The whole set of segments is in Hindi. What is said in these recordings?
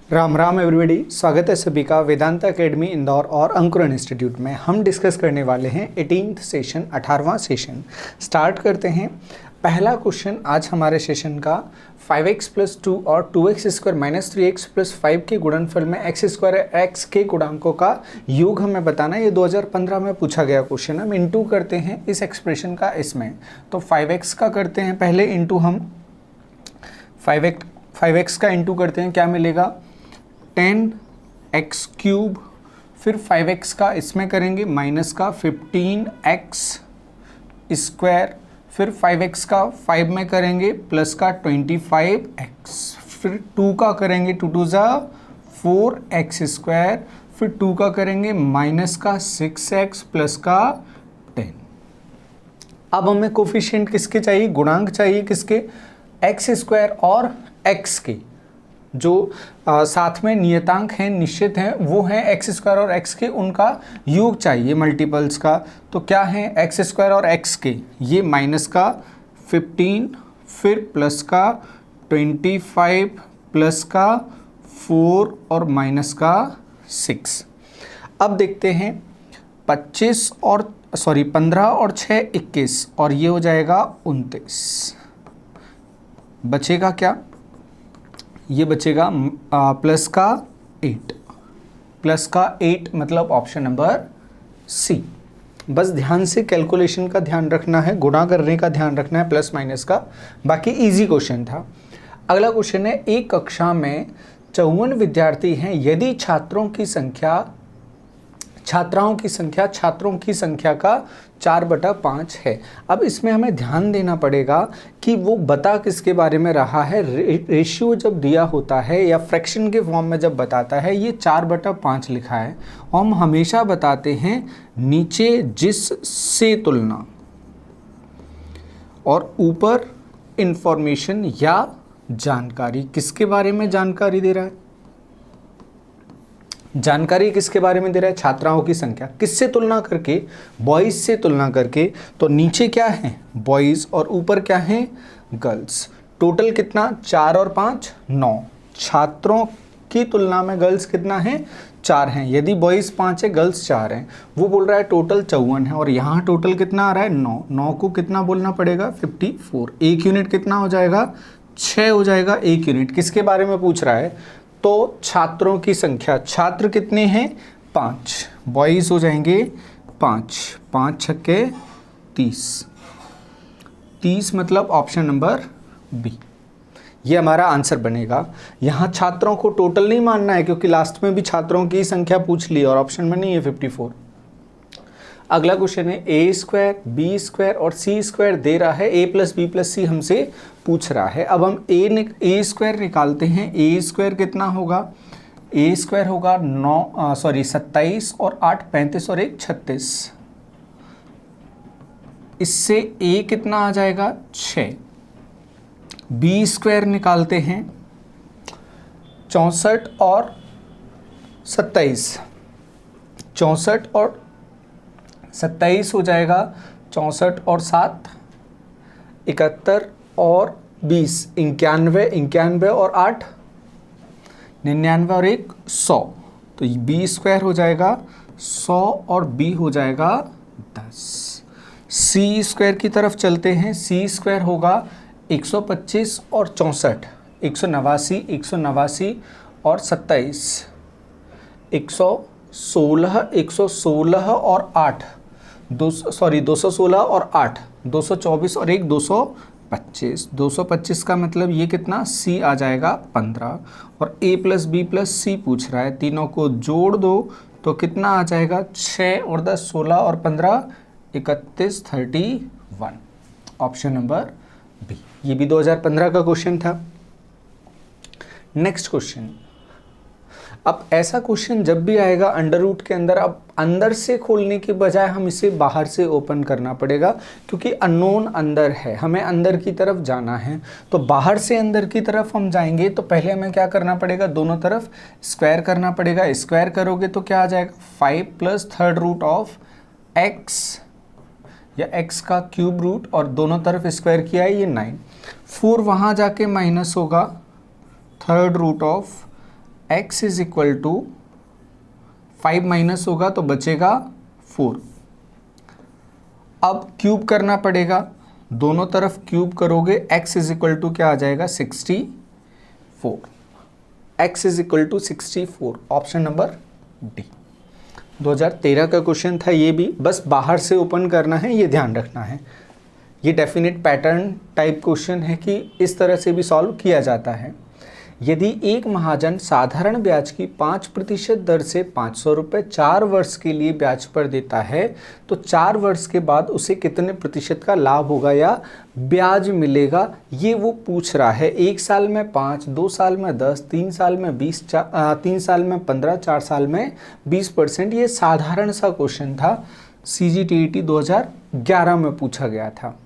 राम राम एवरीबॉडी, स्वागत है सभी का वेदांता एकेडमी इंदौर और अंकुरन इंस्टीट्यूट में। हम डिस्कस करने वाले हैं 18th सेशन, 18वां सेशन। स्टार्ट करते हैं। पहला क्वेश्चन आज हमारे सेशन का 5x + 2 और 2x² - 3x + 5 के गुणनफल में x² x के गुणांकों का योग हमें बताना है। ये 2015 में पूछा गया क्वेश्चन। हम इंटू करते हैं इस एक्सप्रेशन का इसमें, तो 5x का करते हैं पहले इंटू। हम 5x का इंटू करते हैं, क्या मिलेगा 10x³, फिर 5x का इसमें करेंगे माइनस का 15x², फिर 5x का 5 में करेंगे प्लस का 25x, फिर 2 का करेंगे 2 2 ज़ा 4x², फिर 2 का करेंगे माइनस का 6x प्लस का 10। अब हमें कोफिशिएंट किसके चाहिए, गुणांक चाहिए किसके, x² और x के। जो साथ में नियतांक हैं, निश्चित हैं, वो हैं x² और x के, उनका योग चाहिए मल्टीपल्स का। तो क्या है x² और x के, ये माइनस का 15, फिर प्लस का 25 प्लस का 4 और माइनस का 6। अब देखते हैं 15 और 6 21 और ये हो जाएगा 29। बचेगा क्या, ये बचेगा प्लस का 8 मतलब ऑप्शन नंबर सी। बस ध्यान से कैलकुलेशन का ध्यान रखना है, गुणा करने का ध्यान रखना है, प्लस माइनस का। बाकी इजी क्वेश्चन था। अगला क्वेश्चन है, एक कक्षा में 54 विद्यार्थी हैं, यदि छात्रों की संख्या का 4/5 है। अब इसमें हमें ध्यान देना पड़ेगा कि वो बता किसके बारे में रहा है। रेशियो जब दिया होता है या फ्रैक्शन के फॉर्म में जब बताता है, ये 4/5 लिखा है। हम हमेशा बताते हैं नीचे जिस से तुलना और ऊपर इंफॉर्मेशन या जानकारी। किसके बारे में जानकारी दे रहा है, जानकारी किसके बारे में दे रहा है, छात्राओं की संख्या। किससे तुलना करके, बॉयज़ से तुलना करके। तो नीचे क्या है बॉयज़ और ऊपर क्या है गर्ल्स। टोटल कितना 4 और 5 9। छात्रों की तुलना में गर्ल्स कितना है 4 हैं। यदि बॉयज़ 5 है गर्ल्स 4 हैं। वो बोल रहा है टोटल 54 है और यहाँ टोटल कितना आ रहा है 9। 9 को कितना बोलना पड़ेगा 54। 1 यूनिट कितना हो जाएगा 6 हो जाएगा 1 यूनिट। किसके बारे में पूछ रहा है, तो छात्रों की संख्या। छात्र कितने हैं 5, बॉयज़ हो जाएंगे 5, 5 छक्के 30 मतलब ऑप्शन नंबर बी, ये हमारा आंसर बनेगा। यहाँ छात्रों को टोटल नहीं मानना है क्योंकि लास्ट में भी छात्रों की संख्या पूछ ली और ऑप्शन में नहीं है 54। अगला क्वेश्चन है, a² b² और c² दे रहा है, a + b + c हमसे पूछ रहा है। अब हम a² निकालते हैं। a² कितना होगा, a² होगा 27 और 8 35 और 1 36। इससे a कितना आ जाएगा 6। b² निकालते हैं 64 और 27, 64 और 27 हो जाएगा 64 और 7 71 और 20 91 और 8 99 और 1 100। तो b² हो जाएगा 100 और b हो जाएगा 10। c² की तरफ चलते हैं। c² होगा 125 और 64, 189 और 27, 116 और 8 216 और 8 224 और 1 225। 225 का मतलब ये कितना c आ जाएगा 15 और a + b + c पूछ रहा है। तीनों को जोड़ दो तो कितना आ जाएगा 6 और 10 16 और 15 31 31। ऑप्शन नंबर बी, ये भी 2015 का क्वेश्चन था। Next question. अब ऐसा क्वेश्चन जब भी आएगा अंडर रूट के अंदर, अब अंदर से खोलने के बजाय हम इसे बाहर से ओपन करना पड़ेगा क्योंकि अननोन अंदर है, हमें अंदर की तरफ जाना है। तो बाहर से अंदर की तरफ हम जाएंगे तो पहले हमें क्या करना पड़ेगा, दोनों तरफ स्क्वायर करना पड़ेगा। स्क्वायर करोगे तो क्या आ जाएगा 5 + 3rd रूट ऑफ x या x का क्यूब रूट और दोनों तरफ स्क्वायर किया है ये 9। 4 वहाँ जाके माइनस होगा 3rd root of x is equal to 5 minus होगा तो बचेगा 4। अब क्यूब करना पड़ेगा, दोनों तरफ क्यूब करोगे, x इज इक्वल टू क्या आ जाएगा 64। x is equal to 64, option number D. 2013 का क्वेश्चन था ये भी, बस बाहर से ओपन करना है, ये ध्यान रखना है। ये डेफिनेट पैटर्न टाइप क्वेश्चन है कि इस तरह से भी सॉल्व किया जाता है। यदि एक महाजन साधारण ब्याज की 5% दर से 500 रुपये 4 वर्ष के लिए ब्याज पर देता है तो 4 वर्ष के बाद उसे कितने प्रतिशत का लाभ होगा या ब्याज मिलेगा, ये वो पूछ रहा है। 1 साल में 5, 2 साल में 10, 3 साल में 20, 3 साल में 15, 4 साल में 20%। ये साधारण सा क्वेश्चन था, CGTET 2011 में पूछा गया था।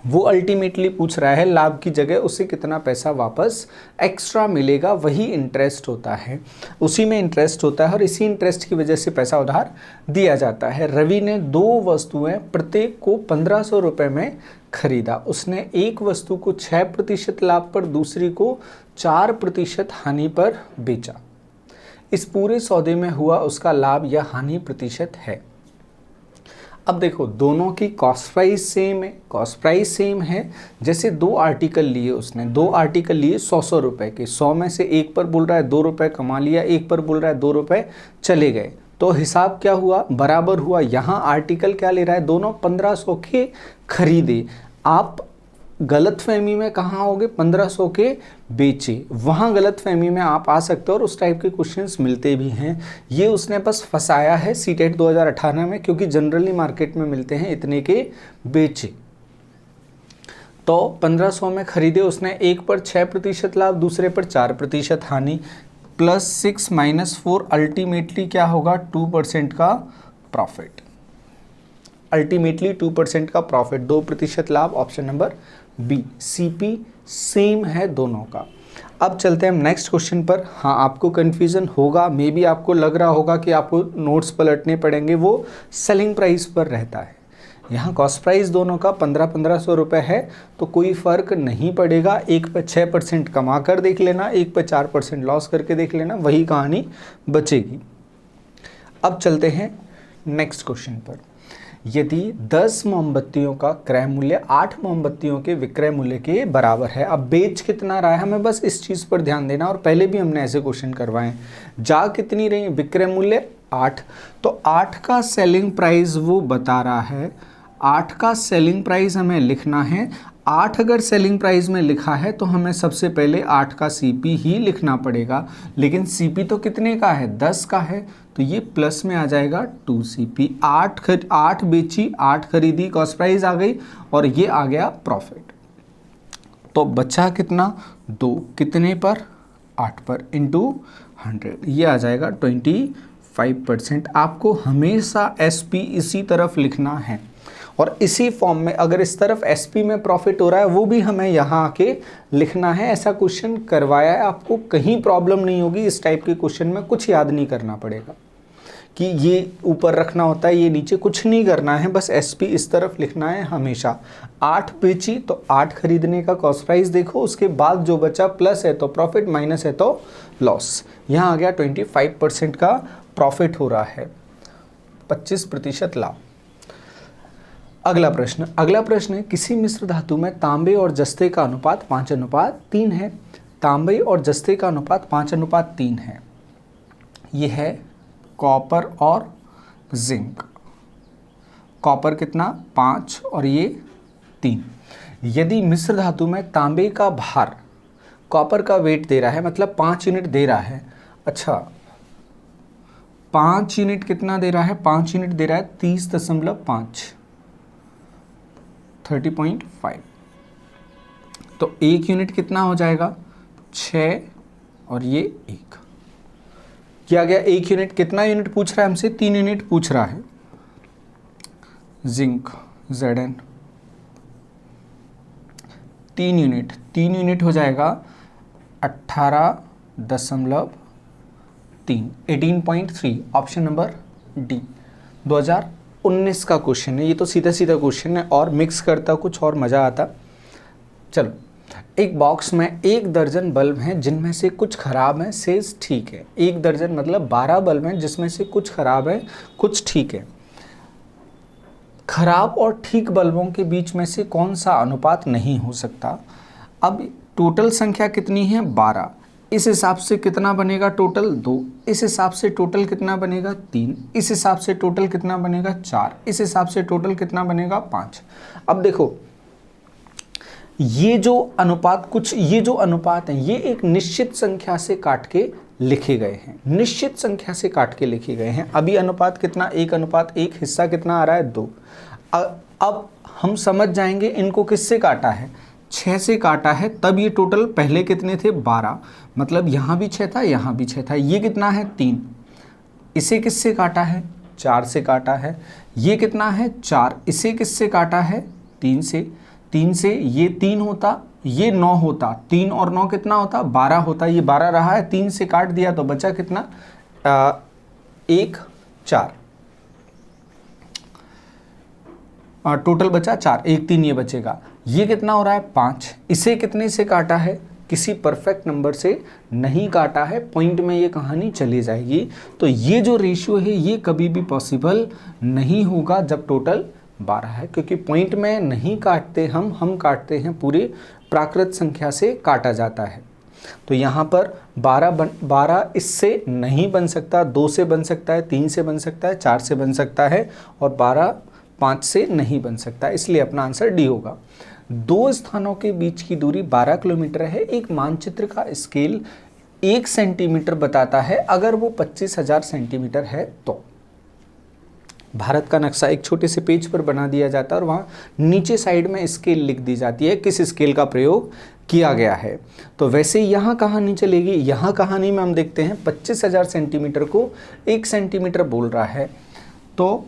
वो अल्टीमेटली पूछ रहा है लाभ की जगह उसे कितना पैसा वापस एक्स्ट्रा मिलेगा, वही इंटरेस्ट होता है, उसी में इंटरेस्ट होता है और इसी इंटरेस्ट की वजह से पैसा उधार दिया जाता है। रवि ने 2 वस्तुएं प्रत्येक को 1500 रुपये में खरीदा। उसने एक वस्तु को 6% लाभ पर, दूसरी को 4% हानि पर बेचा। इस पूरे सौदे में हुआ उसका लाभ या हानि प्रतिशत है। अब देखो दोनों की कॉस्ट प्राइस सेम है, कॉस्ट प्राइस सेम है। जैसे 2 आर्टिकल लिए उसने, 2 आर्टिकल लिए 100 रुपए के, 100 में से एक पर बोल रहा है 2 रुपए कमा लिया, एक पर बोल रहा है 2 रुपए चले गए, तो हिसाब क्या हुआ, बराबर हुआ। यहाँ आर्टिकल क्या ले रहा है, दोनों 1500 के खरीदे। आप गलतफहमी में कहाँ होगे, 1500 के बेचे, वहाँ गलतफहमी में आप आ सकते हो और उस टाइप के क्वेश्चंस मिलते भी हैं। ये उसने बस फंसाया है सीटेट 2018 में, क्योंकि जनरली मार्केट में मिलते हैं इतने के बेचे। तो 1500 में खरीदे उसने, एक पर 6% लाभ, दूसरे पर 4% हानि, +6 - 4 अल्टीमेटली क्या होगा 2% का प्रॉफिट। अल्टीमेटली 2% का प्रॉफिट, 2% लाभ, option number B. CP same है दोनों का। अब चलते हैं हम नेक्स्ट क्वेश्चन पर। हाँ, आपको कन्फ्यूज़न होगा, मे बी आपको लग रहा होगा कि आपको नोट्स पलटने पड़ेंगे, वो सेलिंग प्राइस पर रहता है। यहाँ कॉस्ट प्राइस दोनों का 1500 रुपये है, तो कोई फ़र्क नहीं पड़ेगा। एक पे 6% कमा कर देख लेना, एक पे 4% लॉस करके देख लेना, वही कहानी बचेगी। अब चलते हैं नेक्स्ट क्वेश्चन पर। यदि 10 मोमबत्तियों का क्रय मूल्य 8 मोमबत्तियों के विक्रय मूल्य के बराबर है, अब बेच कितना रहा है, हमें बस इस चीज़ पर ध्यान देना। और पहले भी हमने ऐसे क्वेश्चन करवाए। जा कितनी रही, विक्रय मूल्य 8, तो 8 का सेलिंग प्राइस वो बता रहा है। 8 का सेलिंग प्राइस हमें लिखना है। 8 अगर सेलिंग प्राइस में लिखा है तो हमें सबसे पहले 8 का CP ही लिखना पड़ेगा, लेकिन CP तो कितने का है, 10 का है, तो ये प्लस में आ जाएगा 2CP। 8 बेची, 8 खरीदी, कॉस्ट प्राइस आ गई और ये आ गया प्रॉफिट। तो बचा कितना, 2, कितने पर, 8 पर, इंटू 100, ये आ जाएगा 25%। आपको हमेशा SP इसी तरफ लिखना है और इसी फॉर्म में, अगर इस तरफ SP में प्रॉफिट हो रहा है वो भी हमें यहाँ आके लिखना है। ऐसा क्वेश्चन करवाया है, आपको कहीं प्रॉब्लम नहीं होगी। इस टाइप के क्वेश्चन में कुछ याद नहीं करना पड़ेगा कि ये ऊपर रखना होता है, ये नीचे, कुछ नहीं करना है, बस SP इस तरफ लिखना है हमेशा। 8 बेची तो 8 खरीदने का कॉस्ट प्राइस देखो, उसके बाद जो बचा प्लस है तो प्रॉफिट, माइनस है तो लॉस। यहाँ आ गया 25% का प्रॉफिट हो रहा है, 25% लाभ। अगला प्रश्न है, किसी मिश्र धातु में तांबे और जस्ते का अनुपात 5:3 है। तांबे और जस्ते का अनुपात 5:3 है। ये है कॉपर और जिंक। कॉपर कितना, 5 और ये 3। यदि मिश्र धातु में तांबे का भार कॉपर का वेट दे रहा है, मतलब 5 यूनिट दे रहा है। अच्छा, 5 यूनिट कितना दे रहा है, 5 यूनिट दे रहा है 30.5, 30.5। तो 1 यूनिट कितना हो जाएगा, 6 और ये 1 किया गया। 1 यूनिट, कितना यूनिट पूछ रहा है हमसे, 3 यूनिट पूछ रहा है। जिंक Zn 3 यूनिट, 3 यूनिट हो जाएगा 18.3, 18.3, ऑप्शन नंबर डी। 2019 का क्वेश्चन है ये, तो सीधा सीधा क्वेश्चन है और मिक्स करता कुछ और मज़ा आता। चलो एक बॉक्स में 1 दर्जन बल्ब हैं जिनमें से कुछ खराब हैं, शेष ठीक है। 1 दर्जन मतलब 12 बल्ब हैं जिसमें से कुछ खराब है, कुछ ठीक है। खराब और ठीक बल्बों के बीच में से कौन सा अनुपात नहीं हो सकता? अब टोटल संख्या कितनी है? 12। इस हिसाब से कितना बनेगा टोटल? 2। इस हिसाब से टोटल कितना बनेगा? 3। इस हिसाब से टोटल कितना बनेगा? 4। इस हिसाब से टोटल कितना बनेगा? 5। अब देखो ये जो अनुपात हैं ये एक निश्चित संख्या से काट के लिखे गए हैं, निश्चित संख्या से काट के लिखे गए हैं। अभी अनुपात कितना? 1:1। हिस्सा कितना आ रहा है? 2। अब हम समझ जाएंगे इनको किससे काटा है? 6 से काटा है, तब ये टोटल पहले कितने थे? 12। मतलब यहाँ भी 6 था, यहाँ भी 6 था। ये कितना है? 3। इसे किससे काटा है? 4 से काटा है। ये कितना है? 4। इसे किससे काटा है? 3 से। 3 से ये 3 होता, ये 9 होता। 3 और 9 कितना होता? 12 होता। ये 12 रहा है, 3 से काट दिया तो बचा कितना? 1, 4। टोटल बचा 4, 1, 3 ये बचेगा। ये कितना हो रहा है? 5। इसे कितने से काटा है? किसी परफेक्ट नंबर से नहीं काटा है। पॉइंट में ये कहानी चली जाएगी। तो ये जो रेशियो है ये कभी भी पॉसिबल नहीं होगा जब टोटल 12 है, क्योंकि पॉइंट में नहीं काटते हम काटते हैं पूरे प्राकृत संख्या से काटा जाता है। तो यहाँ पर 12 इससे नहीं बन सकता, 2 से बन सकता है, 3 से बन सकता है, 4 से बन सकता है, और 12 5 से नहीं बन सकता। इसलिए अपना आंसर डी होगा। 2 स्थानों के बीच की दूरी 12 किलोमीटर है। एक मानचित्र का स्केल 1 सेंटीमीटर बताता है, अगर वो 25,000 सेंटीमीटर है तो। भारत का नक्शा एक छोटे से पेज पर बना दिया जाता है और वहाँ नीचे साइड में स्केल लिख दी जाती है, किस स्केल का प्रयोग किया गया है। तो वैसे यहाँ कहानी चलेगी, यहाँ कहानी में हम देखते हैं 25,000 सेंटीमीटर को 1 सेंटीमीटर बोल रहा है। तो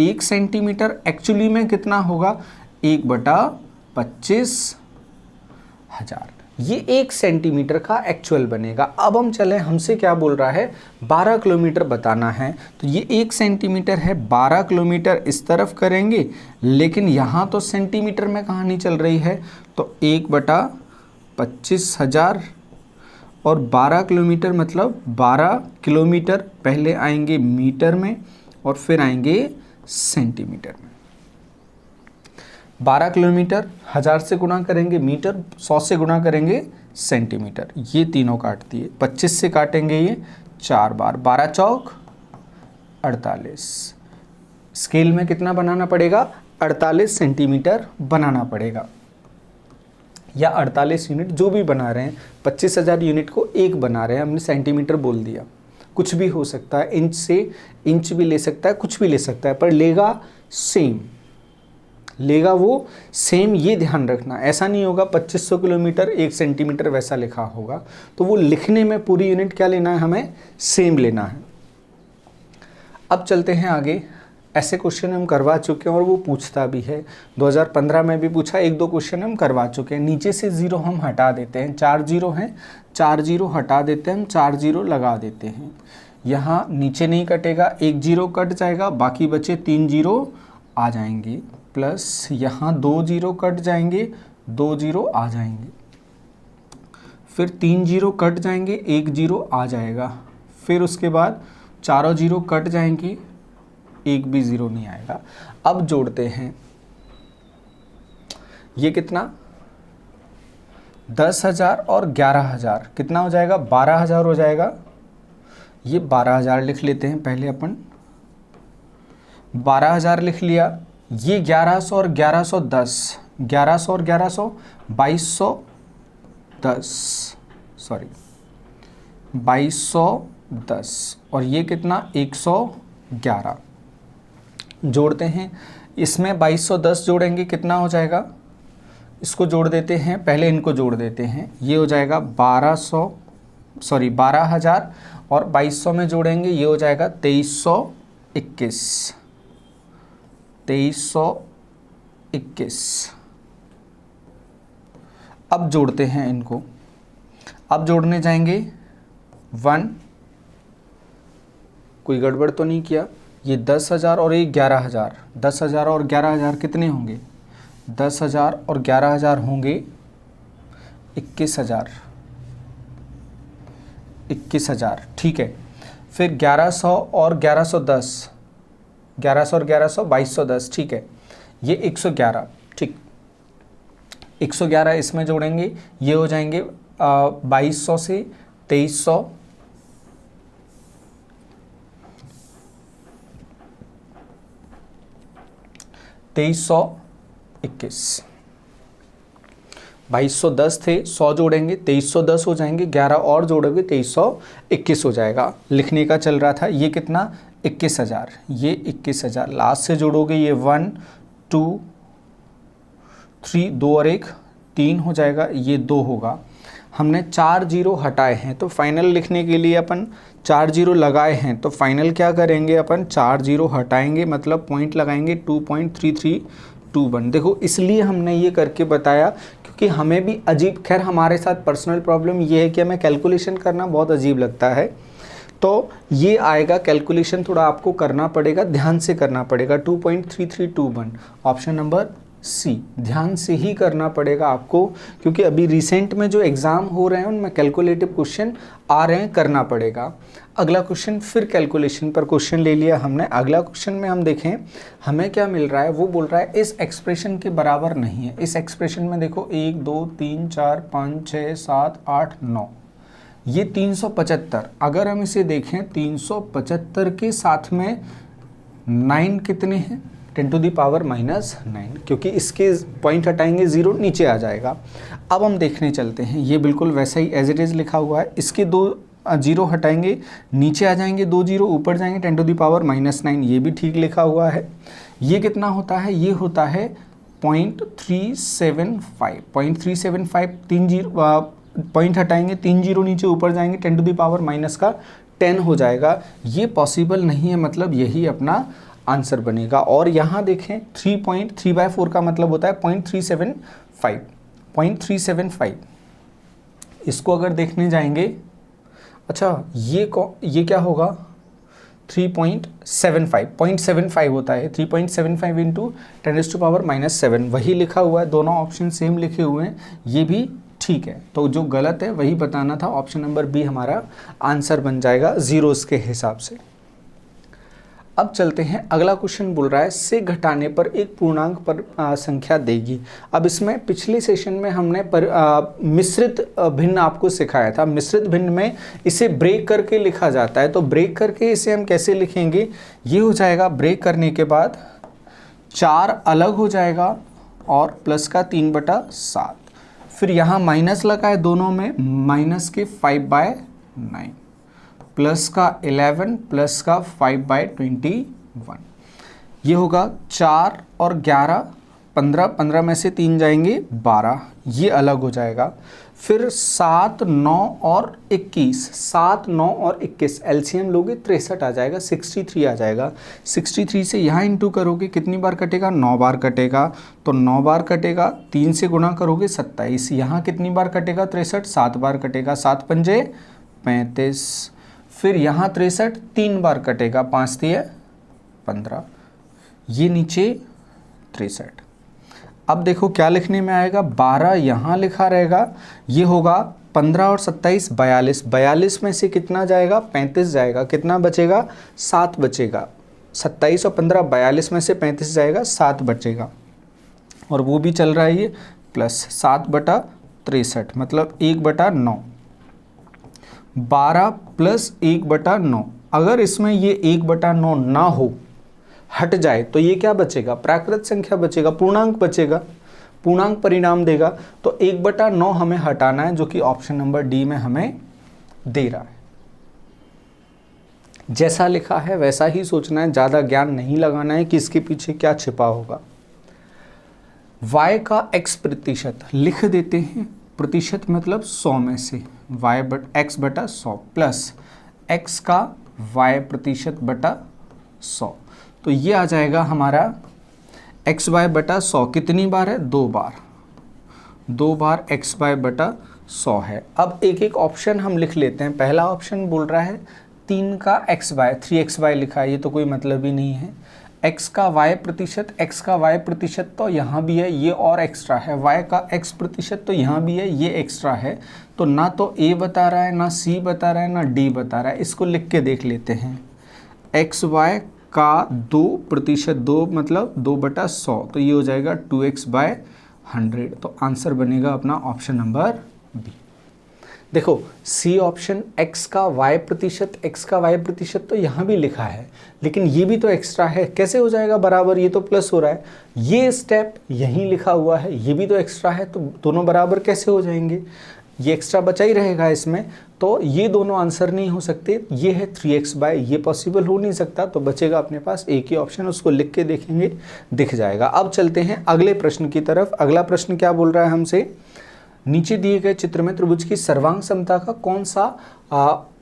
1 सेंटीमीटर एक्चुअली में कितना होगा? 1/25,000। ये 1 सेंटीमीटर का एक्चुअल बनेगा। अब हम चले, हमसे क्या बोल रहा है? 12 किलोमीटर बताना है। तो ये 1 सेंटीमीटर है, 12 किलोमीटर इस तरफ करेंगे, लेकिन यहाँ तो सेंटीमीटर में कहानी चल रही है। तो 1/25,000 और 12 किलोमीटर मतलब 12 किलोमीटर पहले आएंगे मीटर में और फिर आएंगे सेंटीमीटर में। 12 किलोमीटर 1000 से गुणा करेंगे मीटर, 100 से गुणा करेंगे सेंटीमीटर। ये तीनों काटती है। 25 से काटेंगे ये 4 बार, 12 चौक 48। स्केल में कितना बनाना पड़ेगा? 48 सेंटीमीटर बनाना पड़ेगा, या 48 यूनिट जो भी बना रहे हैं। 25,000 यूनिट को 1 बना रहे हैं, हमने सेंटीमीटर बोल दिया। कुछ भी हो सकता है, इंच से इंच भी ले सकता है, कुछ भी ले सकता है, पर लेगा सेम, लेगा वो सेम। ये ध्यान रखना, ऐसा नहीं होगा 2500 किलोमीटर 1 सेंटीमीटर वैसा लिखा होगा। तो वो लिखने में पूरी यूनिट क्या लेना है? हमें सेम लेना है। अब चलते हैं आगे। ऐसे क्वेश्चन हम करवा चुके हैं और वो पूछता भी है। 2015 में भी पूछा, 1-2 क्वेश्चन हम करवा चुके हैं। नीचे से 0 हम हटा देते हैं, 4 0 हैं, 4 0 हटा देते हैं हम, 4 0 लगा देते हैं। यहाँ नीचे नहीं कटेगा, 1 0 कट जाएगा, बाकी बचे 3 0 आ जाएंगे, प्लस यहाँ 2 0 कट जाएंगे, 2 0 आ जाएंगे, फिर 3 0 कट जाएंगे, 1 0 आ जाएगा, फिर उसके बाद चारों 0 कट जाएंगे, एक भी 0 नहीं आएगा। अब जोड़ते हैं, ये कितना? 10,000 और 11,000 कितना हो जाएगा? 12,000 हो जाएगा। ये 12,000 लिख लेते हैं पहले अपन, 12,000 लिख लिया। ये 1100 और 1110, 1100 और 1100 2210, सॉरी 2210, और ये कितना? 111। जोड़ते हैं, इसमें 2210 जोड़ेंगे कितना हो जाएगा? इसको जोड़ देते हैं, पहले इनको जोड़ देते हैं। ये हो जाएगा 12,000 और 2200 में जोड़ेंगे, ये हो जाएगा 2321, 2321। अब जोड़ते हैं इनको, अब जोड़ने जाएंगे 1, कोई गड़बड़ तो नहीं किया? ये 10,000 और ये 11,000, 10,000 और 11,000 कितने होंगे? 10,000 और 11,000 होंगे 21,000, 21,000 ठीक है। फिर 1100 और 1110, 1100 और 1100 2210 ठीक है। ये 111 ठीक, 111 इसमें जोड़ेंगे, ये हो जाएंगे 2200 से 2300, 2321, 2210 थे, 100 जोड़ेंगे 2310 हो जाएंगे, 11 और जोड़ोगे 2321 हो जाएगा। लिखने का चल रहा था, ये कितना 21,000, ये 21,000 लास्ट से जोड़ोगे, ये 1 2 3, 2 और 1 3 हो जाएगा, ये 2 होगा। हमने 4 जीरो हटाए हैं तो फाइनल लिखने के लिए अपन 4 जीरो लगाए हैं, तो फाइनल क्या करेंगे अपन 4 जीरो हटाएंगे, मतलब पॉइंट लगाएंगे 2.3321। देखो इसलिए हमने ये करके बताया क्योंकि हमें भी अजीब, खैर हमारे साथ पर्सनल प्रॉब्लम ये है कि हमें कैलकुलेशन करना बहुत अजीब लगता है, तो ये आएगा कैलकुलेशन थोड़ा आपको करना पड़ेगा, ध्यान से करना पड़ेगा। 2.3321 ऑप्शन नंबर सी, ध्यान से ही करना पड़ेगा आपको, क्योंकि अभी रिसेंट में जो एग्ज़ाम हो रहे हैं उनमें कैलकुलेटिव क्वेश्चन आ रहे हैं, करना पड़ेगा। अगला क्वेश्चन, फिर कैलकुलेशन पर क्वेश्चन ले लिया हमने। अगला क्वेश्चन में हम देखें हमें क्या मिल रहा है, वो बोल रहा है इस एक्सप्रेशन के बराबर नहीं है। इस एक्सप्रेशन में देखो 1 2 3 4 5 6 7 8 9, ये 375, अगर हम इसे देखें 375 के साथ में 9 कितने हैं, 10 टू दी पावर -9, क्योंकि इसके पॉइंट हटाएंगे 0 नीचे आ जाएगा। अब हम देखने चलते हैं, ये बिल्कुल वैसा ही एज इट इज़ लिखा हुआ है, इसके 2 जीरो हटाएंगे नीचे आ जाएंगे, 2 जीरो ऊपर जाएंगे, 10 टू दी पावर -9, ये भी ठीक लिखा हुआ है। ये कितना होता है, ये होता है 0.375, 0.375, 3 जीरो पॉइंट हटाएंगे, 3 जीरो नीचे ऊपर जाएंगे, 10 टू दी पावर -10 हो जाएगा। ये पॉसिबल नहीं है, मतलब यही अपना आंसर बनेगा। और यहाँ देखें 3.3/4 का मतलब होता है 0.375, 0.375। इसको अगर देखने जाएंगे, अच्छा ये क्या होगा 3.75, 0.75 होता है, 3.75 इंटू 10 टू पावर -7, वही लिखा हुआ है, दोनों ऑप्शन सेम लिखे हुए हैं, ये भी ठीक है। तो जो गलत है वही बताना था, ऑप्शन नंबर बी हमारा आंसर बन जाएगा जीरोस के हिसाब से। अब चलते हैं, अगला क्वेश्चन बोल रहा है से घटाने पर एक पूर्णांक पर संख्या देगी। अब इसमें पिछले सेशन में हमने मिश्रित भिन्न आपको सिखाया था। मिश्रित भिन्न में इसे ब्रेक करके लिखा जाता है, तो ब्रेक करके इसे हम कैसे लिखेंगे, ये हो जाएगा ब्रेक करने के बाद 4 अलग हो जाएगा और प्लस का 3/7, फिर यहाँ माइनस लगा है दोनों में, माइनस के 5/9 प्लस का 11 प्लस का 5/21, ये होगा 4 और 11 15, 15 में से 3 जाएंगे 12, ये अलग हो जाएगा। फिर 7 9 और 21, 7 9 और 21 एलसीएम लोगे 63 आ जाएगा, 63 आ जाएगा। 63 से यहाँ इंटू करोगे कितनी बार कटेगा, 9 बार कटेगा, तो 9 बार कटेगा, 3 से गुणा करोगे 27, यहाँ कितनी बार कटेगा 63, 7 बार कटेगा, 7 पंजे 35, फिर यहाँ 63 3 बार कटेगा, 5 दिए 15, ये नीचे 63। अब देखो क्या लिखने में आएगा, 12 यहाँ लिखा रहेगा, ये होगा 15 और 27 42, 42 में से कितना जाएगा 35 जाएगा, कितना बचेगा 7 बचेगा, 27 और 15 42 में से 35 जाएगा 7 बचेगा, और वो भी चल रहा है ये प्लस 7/63, मतलब 1/9, 12 प्लस 1/9। अगर इसमें ये 1/9 ना हो, हट जाए, तो ये क्या बचेगा, प्राकृत संख्या बचेगा, पूर्णांक बचेगा, पूर्णांक परिणाम देगा। तो 1/9 हमें हटाना है, जो कि ऑप्शन नंबर डी में हमें दे रहा है। जैसा लिखा है वैसा ही सोचना है, ज़्यादा ज्ञान नहीं लगाना है कि इसके पीछे क्या छिपा होगा। y का x प्रतिशत लिख देते हैं, प्रतिशत मतलब 100 में से, x/100 प्लस x का y प्रतिशत बटा 100, तो ये आ जाएगा हमारा xy/100 कितनी बार है, 2 बार, 2 बार xy/100 है। अब एक एक ऑप्शन हम लिख लेते हैं। पहला ऑप्शन बोल रहा है 3 का xy, 3xy लिखा है, ये तो कोई मतलब ही नहीं है। x का y प्रतिशत, x का y प्रतिशत तो यहाँ भी है, ये और एक्स्ट्रा है, y का x प्रतिशत तो यहाँ भी है, ये एक्स्ट्रा है। तो ना तो a बता रहा है, ना c बता रहा है, ना d बता रहा है। इसको लिख के देख लेते हैं। एक्स वाई का 2%, 2 मतलब 2/100, तो ये हो जाएगा 2x/100। तो आंसर बनेगा अपना ऑप्शन नंबर बी। देखो सी ऑप्शन x का y प्रतिशत, x का y प्रतिशत तो यहाँ भी लिखा है, लेकिन ये भी तो एक्स्ट्रा है, कैसे हो जाएगा बराबर, ये तो प्लस हो रहा है। ये स्टेप यहीं लिखा हुआ है, ये भी तो एक्स्ट्रा है, तो दोनों बराबर कैसे हो जाएंगे, ये एक्स्ट्रा बचा ही रहेगा इसमें। तो ये दोनों आंसर नहीं हो सकते, ये है 3x/, ये पॉसिबल हो नहीं सकता, तो बचेगा अपने पास एक ही ऑप्शन, उसको लिख के देखेंगे दिख जाएगा। अब चलते हैं अगले प्रश्न की तरफ। अगला प्रश्न क्या बोल रहा है हमसे, नीचे दिए गए चित्र में त्रिभुज की सर्वांग समता का कौन सा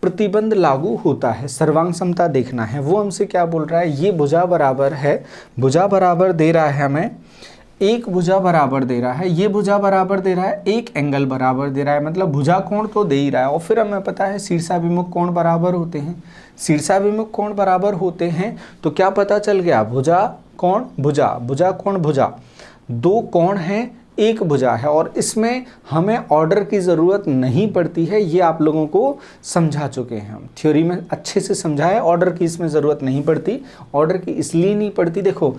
प्रतिबंध लागू होता है। सर्वांग समता देखना है, वो हमसे क्या बोल रहा है, ये भुजा बराबर है, भुजा बराबर दे रहा है हमें, एक भुजा बराबर दे रहा है, ये भुजा बराबर दे रहा है, एक एंगल बराबर दे रहा है, मतलब भुजा कोण तो दे ही रहा है। और फिर हमें पता है शीर्षाभिमुख कोण बराबर होते हैं, शीर्षाभिमुख कोण बराबर होते हैं, तो क्या पता चल गया, भुजा कोण भुजा, भुजा कोण भुजा, दो कोण हैं, एक भुजा है, और इसमें हमें ऑर्डर की ज़रूरत नहीं पड़ती है, ये आप लोगों को समझा चुके हैं हम, थ्योरी में अच्छे से समझाया, ऑर्डर की इसमें ज़रूरत नहीं पड़ती। ऑर्डर की इसलिए नहीं पड़ती, देखो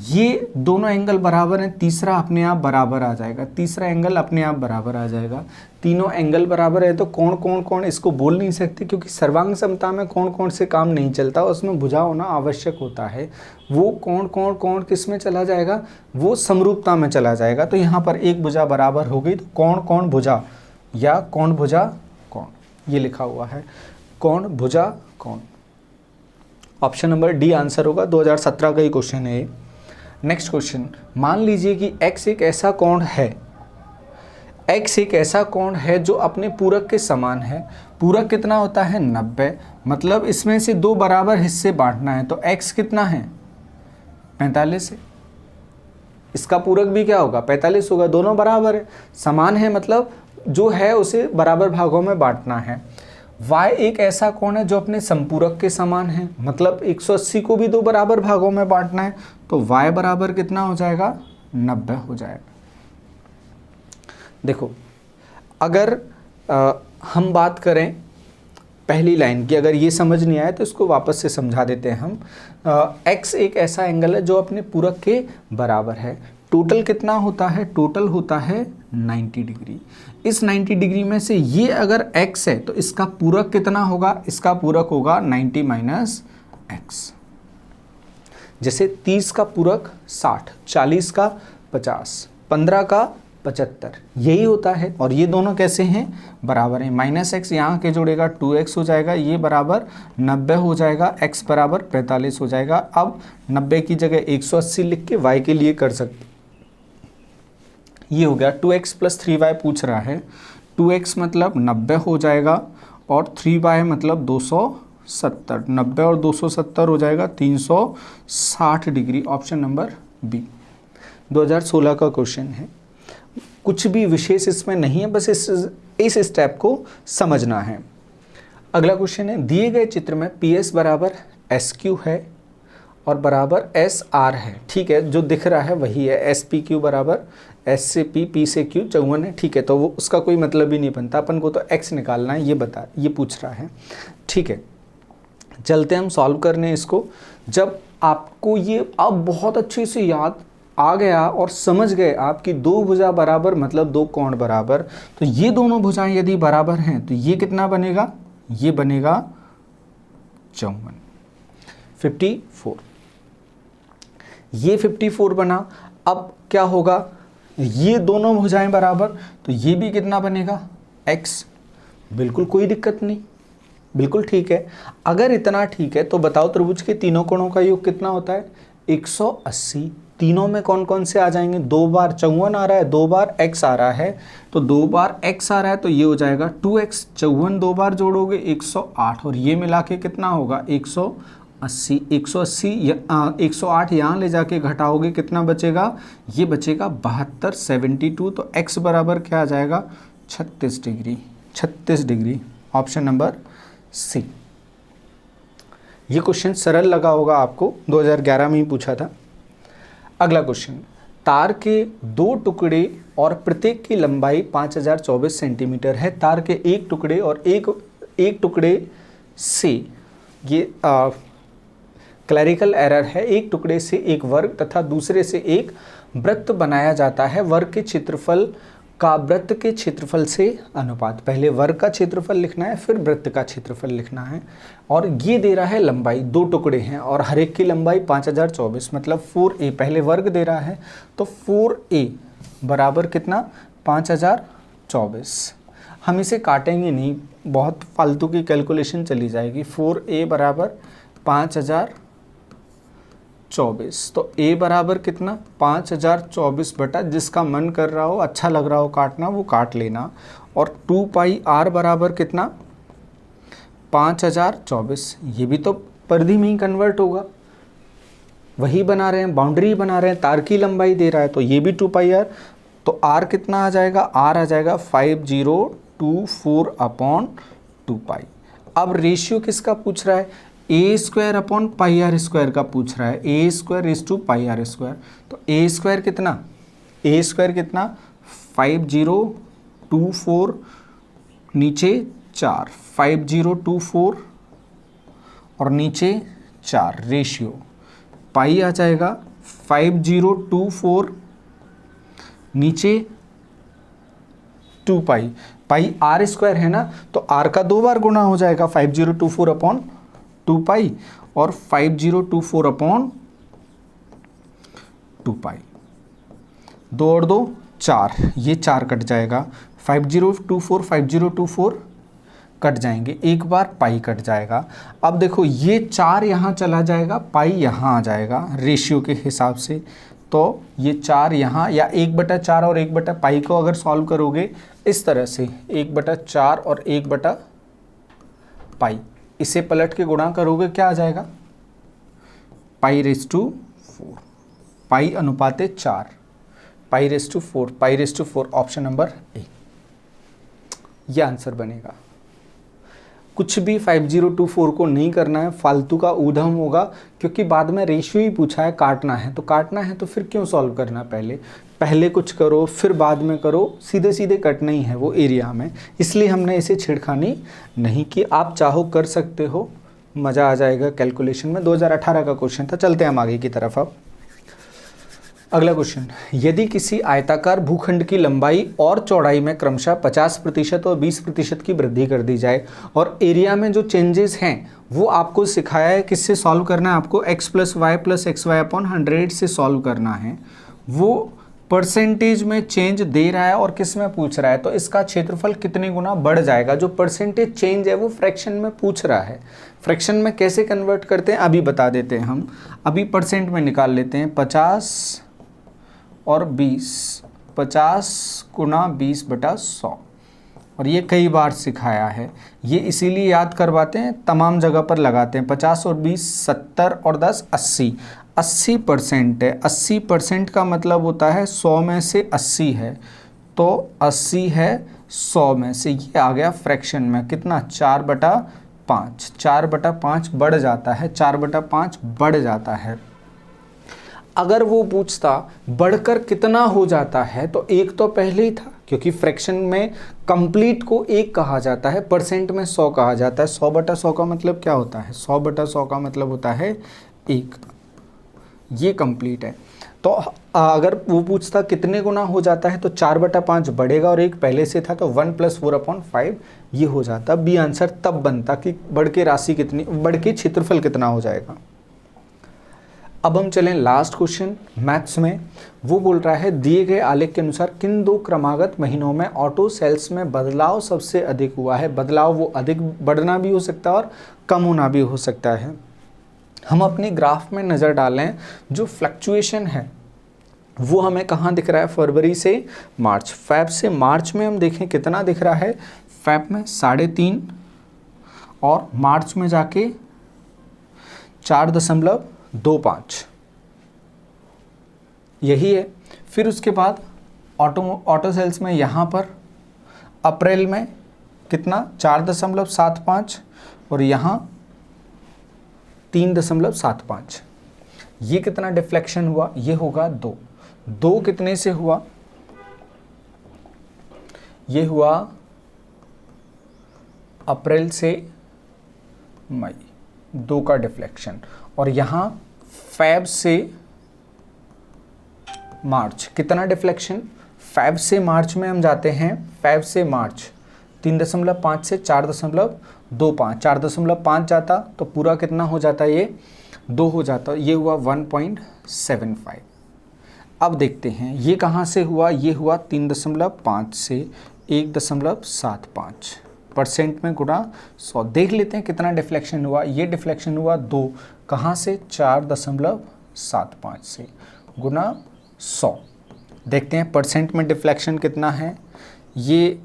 ये दोनों एंगल बराबर हैं, तीसरा अपने आप बराबर आ जाएगा, तीसरा एंगल अपने आप बराबर आ जाएगा, तीनों एंगल बराबर है, तो कौन कौन कौन इसको बोल नहीं सकते, क्योंकि सर्वांग समता में कौन कौन से काम नहीं चलता, उसमें भुजा होना आवश्यक होता है। वो कौन कौन कौन किस में चला जाएगा, वो समरूपता में चला जाएगा। तो यहाँ पर एक भुजा बराबर हो गई, तो कौन कौन भुजा या कौन भुजा कौन, ये लिखा हुआ है, कौन भुजा कौन। ऑप्शन नंबर डी आंसर होगा, 2017 का ही क्वेश्चन है ये। नेक्स्ट क्वेश्चन, मान लीजिए कि x एक ऐसा कोण है, x एक ऐसा कोण है जो अपने पूरक के समान है। पूरक कितना होता है, 90, मतलब इसमें से दो बराबर हिस्से बांटना है, तो x कितना है, 45 है, इसका पूरक भी क्या होगा, 45 होगा, दोनों बराबर है, समान है, मतलब जो है उसे बराबर भागों में बांटना है। y एक ऐसा कोण है जो अपने संपूरक के समान है, मतलब 180 को भी दो बराबर भागों में बांटना है, तो y बराबर कितना हो जाएगा, 90 हो जाएगा। देखो अगर हम बात करें पहली लाइन की, अगर ये समझ नहीं आया तो इसको वापस से समझा देते हैं हम। x एक ऐसा एंगल है जो अपने पूरक के बराबर है, टोटल कितना होता है, टोटल होता है 90 डिग्री। इस 90 डिग्री में से ये अगर x है तो इसका पूरक कितना होगा, इसका पूरक होगा 90 माइनस x। जैसे 30 का पूरक 60, 40 का 50, 15 का 75, यही होता है। और ये दोनों कैसे हैं, बराबर हैं, माइनस एक्स यहाँ के जोड़ेगा 2x हो जाएगा, ये बराबर 90 हो जाएगा, x बराबर 45 हो जाएगा। अब 90 की जगह 180 लिख के y के लिए कर सकते, ये हो गया 2x + 3y पूछ रहा है, 2x मतलब 90 हो जाएगा और 3y मतलब 270, 90 और 270 हो जाएगा 360 डिग्री। ऑप्शन नंबर बी 2016 का क्वेश्चन है, कुछ भी विशेष इसमें नहीं है, बस इस स्टेप को समझना है। अगला क्वेश्चन है, दिए गए चित्र में PS बराबर SQ है और बराबर SR है, ठीक है, जो दिख रहा है वही है, SPQ बराबर S से P से Q 54 है, ठीक है, तो वो उसका कोई मतलब ही नहीं बनता, अपन को तो X निकालना है, ये पूछ रहा है, ठीक है। चलते हम सॉल्व करने इसको। जब आपको ये अब बहुत अच्छे से याद आ गया और समझ गए आपकी दो भुजा बराबर मतलब दो कोण बराबर, तो ये दोनों भुजाएं यदि बराबर हैं तो ये कितना बनेगा, ये बनेगा 54, 54, ये 54 बना। अब क्या होगा, ये दोनों भुजाएं बराबर, तो ये भी कितना बनेगा, x, बिल्कुल कोई दिक्कत नहीं, बिल्कुल ठीक है। अगर इतना ठीक है तो बताओ त्रिभुज के तीनों कोणों का योग कितना होता है, 180। तीनों में कौन कौन से आ जाएंगे, दो बार 54 आ रहा है, दो बार x आ रहा है, तो दो बार x आ रहा है तो ये हो जाएगा 2x, 54 दो बार जोड़ोगे 108, और ये मिला के कितना होगा 180, 108 यहाँ ले जाके घटाओगे कितना बचेगा, ये बचेगा 72, 72, तो x बराबर क्या आ जाएगा 36 degree, 36 degree. Option number C. ये क्वेश्चन सरल लगा होगा आपको, 2011 में ही पूछा था। अगला क्वेश्चन, तार के 2 टुकड़े और प्रत्येक की लंबाई 5024 सेंटीमीटर है। तार के एक टुकड़े और एक टुकड़े से, ये क्लैरिकल एरर है, एक टुकड़े से एक वर्ग तथा दूसरे से एक वृत्त बनाया जाता है। वर्ग के क्षेत्रफल का वृत्त के क्षेत्रफल से अनुपात, पहले वर्ग का क्षेत्रफल लिखना है फिर वृत्त का क्षेत्रफल लिखना है। और ये दे रहा है लंबाई, 2 टुकड़े हैं और हर एक की लंबाई 5024, मतलब 4a, पहले वर्ग दे रहा है तो 4a बराबर कितना, 5024। हम इसे काटेंगे नहीं, बहुत फालतू की कैलकुलेशन चली जाएगी। 4a बराबर 5024, तो a बराबर कितना, 5024 बटा, जिसका मन कर रहा हो, अच्छा लग रहा हो काटना, वो काट लेना। और 2 पाई r बराबर कितना, 5024, ये भी तो परिधि में ही कन्वर्ट होगा, वही बना रहे हैं, बाउंड्री बना रहे हैं, तार की लंबाई दे रहा है तो ये भी 2 पाई r, तो r कितना आ जाएगा, r आ जाएगा 5024 अपॉन 2 पाई। अब रेशियो किसका पूछ रहा है, A square upon pi R square का पूछ रहा है, A square is two pi R square. तो ए स्क्वायर कितना, 5024, नीचे 4, 5024 और नीचे 4, रेशियो पाई आ जाएगा 5024, नीचे 2 पाई, पाई आर स्क्वायर है ना, तो आर का 2 बार गुना हो जाएगा, 5024 अपॉन 2 पाई और 5024 अपॉन 2 पाई, 2 और 2 4, ये 4 कट जाएगा, 5024 कट जाएंगे, एक बार पाई कट जाएगा। अब देखो ये 4 यहाँ चला जाएगा, पाई यहाँ आ जाएगा रेशियो के हिसाब से, तो ये 4 यहाँ, या 1/4 और 1 पाई को अगर सॉल्व करोगे इस तरह से, 1/4 और 1 पाई, इसे पलट के गुणा करोगे क्या आ जाएगा, पाई रेस टू 4, पाई अनुपाते 4, pi raise to 4, option number A, यह आंसर बनेगा। कुछ भी 5024 को नहीं करना है, फालतू का ऊधम होगा, क्योंकि बाद में रेशियो ही पूछा है, काटना है तो फिर क्यों सॉल्व करना, पहले कुछ करो फिर बाद में करो, सीधे सीधे कटना ही है वो एरिया में, इसलिए हमने इसे छेड़खानी नहीं की। आप चाहो कर सकते हो, मज़ा आ जाएगा कैलकुलेशन में। 2018 का क्वेश्चन था। चलते हैं हम आगे की तरफ। अब अगला क्वेश्चन, यदि किसी आयताकार भूखंड की लंबाई और चौड़ाई में क्रमशः 50% और 20% की वृद्धि कर दी जाए और एरिया में जो चेंजेस हैं वो आपको सिखाया है, किससे सॉल्व करना है, आपको x + y + xy अपॉन 100 से सॉल्व करना है। वो परसेंटेज में चेंज दे रहा है और किस में पूछ रहा है, तो इसका क्षेत्रफल कितने गुना बढ़ जाएगा। जो परसेंटेज चेंज है वो फ्रैक्शन में पूछ रहा है, फ्रैक्शन में कैसे कन्वर्ट करते हैं अभी बता देते हैं हम। अभी परसेंट में निकाल लेते हैं, 50 और 20, 50 गुना 20/100, और ये कई बार सिखाया है, ये इसीलिए याद करवाते हैं, तमाम जगह पर लगाते हैं। 50 और 20 70 और 10 80, 80% है। 80% का मतलब होता है 100 में से 80 है, तो 80 है 100 में से, ये आ गया फ्रैक्शन में कितना, 4/5, 4/5 बढ़ जाता है, 4/5 बढ़ जाता है। अगर वो पूछता बढ़कर कितना हो जाता है, तो एक तो पहले ही था, क्योंकि फ्रैक्शन में कंप्लीट को 1 कहा जाता है, परसेंट में 100 कहा जाता है। 100/100 का मतलब क्या होता है, 100/100 का मतलब होता है 1, ये कंप्लीट है। तो अगर वो पूछता कितने गुना हो जाता है, तो 4/5 बढ़ेगा और 1 पहले से था, तो 1 + 4/5 ये हो जाता। बी आंसर तब बनता कि बढ़ के राशि कितनी, बढ़ के क्षेत्रफल कितना हो जाएगा। अब हम चलें लास्ट क्वेश्चन मैथ्स में। वो बोल रहा है, दिए गए आलेख के अनुसार किन 2 क्रमागत महीनों में ऑटो सेल्स में बदलाव सबसे अधिक हुआ है। बदलाव वो अधिक बढ़ना भी हो सकता है और कम होना भी हो सकता है। हम अपने ग्राफ में नज़र डालें, जो फ्लक्चुएशन है वो हमें कहाँ दिख रहा है, फरवरी से मार्च, फैब से मार्च में हम देखें कितना दिख रहा है, फैब में 3.5 और मार्च में जाके 4.25, यही है। फिर उसके बाद ऑटो सेल्स में यहाँ पर अप्रैल में कितना 4.75 और यहाँ 3.75। ये कितना डिफ्लेक्शन हुआ, ये होगा 2। 2 कितने से हुआ, ये हुआ अप्रैल से मई, 2 का डिफ्लेक्शन। और यहां फेब से मार्च कितना डिफ्लेक्शन, फेब से मार्च में हम जाते हैं, फेब से मार्च 3.5 से 4.25, 4.5 जाता तो पूरा कितना हो जाता, ये 2 हो जाता, ये हुआ 1.75। अब देखते हैं ये कहाँ से हुआ, ये हुआ 3.5 से 1.75 % में गुणा 100। देख लेते हैं कितना डिफ्लेक्शन हुआ, ये डिफ्लेक्शन हुआ 2, कहाँ से, 4.75 से गुणा 100। देखते हैं परसेंट में डिफ्लेक्शन कितना है, ये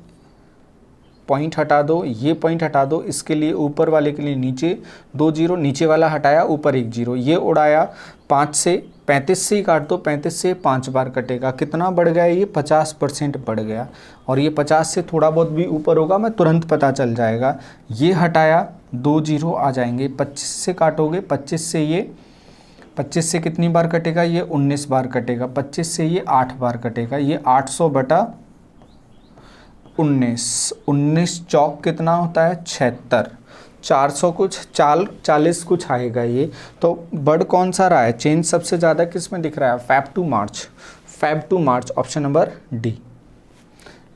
पॉइंट हटा दो, ये पॉइंट हटा दो, इसके लिए ऊपर वाले के लिए नीचे 2 जीरो, नीचे वाला हटाया ऊपर 1 जीरो, ये उड़ाया 5 से, 35 से ही काट दो, 35 से 5 बार कटेगा, कितना बढ़ गया, ये 50% बढ़ गया। और ये 50 से थोड़ा बहुत भी ऊपर होगा मैं तुरंत पता चल जाएगा। ये हटाया 2 जीरो आ जाएंगे, 25 से काटोगे, 25 से ये, 25 से कितनी बार कटेगा, ये 19 बार कटेगा, 25 से ये 8 बार कटेगा, ये 800/19, 19 चौक कितना होता है 76, 400 कुछ 40 कुछ आएगा ये। तो बढ़ कौन सा रहा है, चेंज सबसे ज़्यादा किस में दिख रहा है, फेब टू मार्च, फेब टू मार्च, ऑप्शन नंबर डी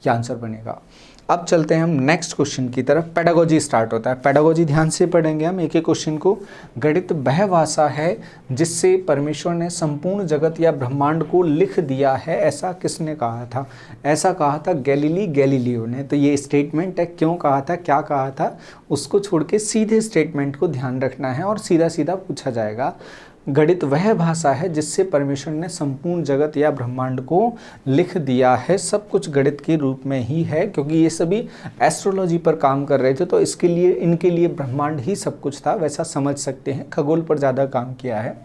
ये आंसर बनेगा। अब चलते हैं हम नेक्स्ट क्वेश्चन की तरफ। पेडागोजी स्टार्ट होता है, पेडागोजी ध्यान से पढ़ेंगे हम एक एक क्वेश्चन को। गणित वह भाषा है जिससे परमेश्वर ने संपूर्ण जगत या ब्रह्मांड को लिख दिया है, ऐसा किसने कहा था, ऐसा कहा था गैलीलियो ने। तो ये स्टेटमेंट है, क्यों कहा था, क्या कहा था, उसको छोड़ के सीधे स्टेटमेंट को ध्यान रखना है और सीधा सीधा पूछा जाएगा। गणित वह भाषा है जिससे परमेश्वर ने संपूर्ण जगत या ब्रह्मांड को लिख दिया है। सब कुछ गणित के रूप में ही है, क्योंकि ये सभी एस्ट्रोलॉजी पर काम कर रहे थे, तो इसके लिए इनके लिए ब्रह्मांड ही सब कुछ था, वैसा समझ सकते हैं। खगोल पर ज़्यादा काम किया है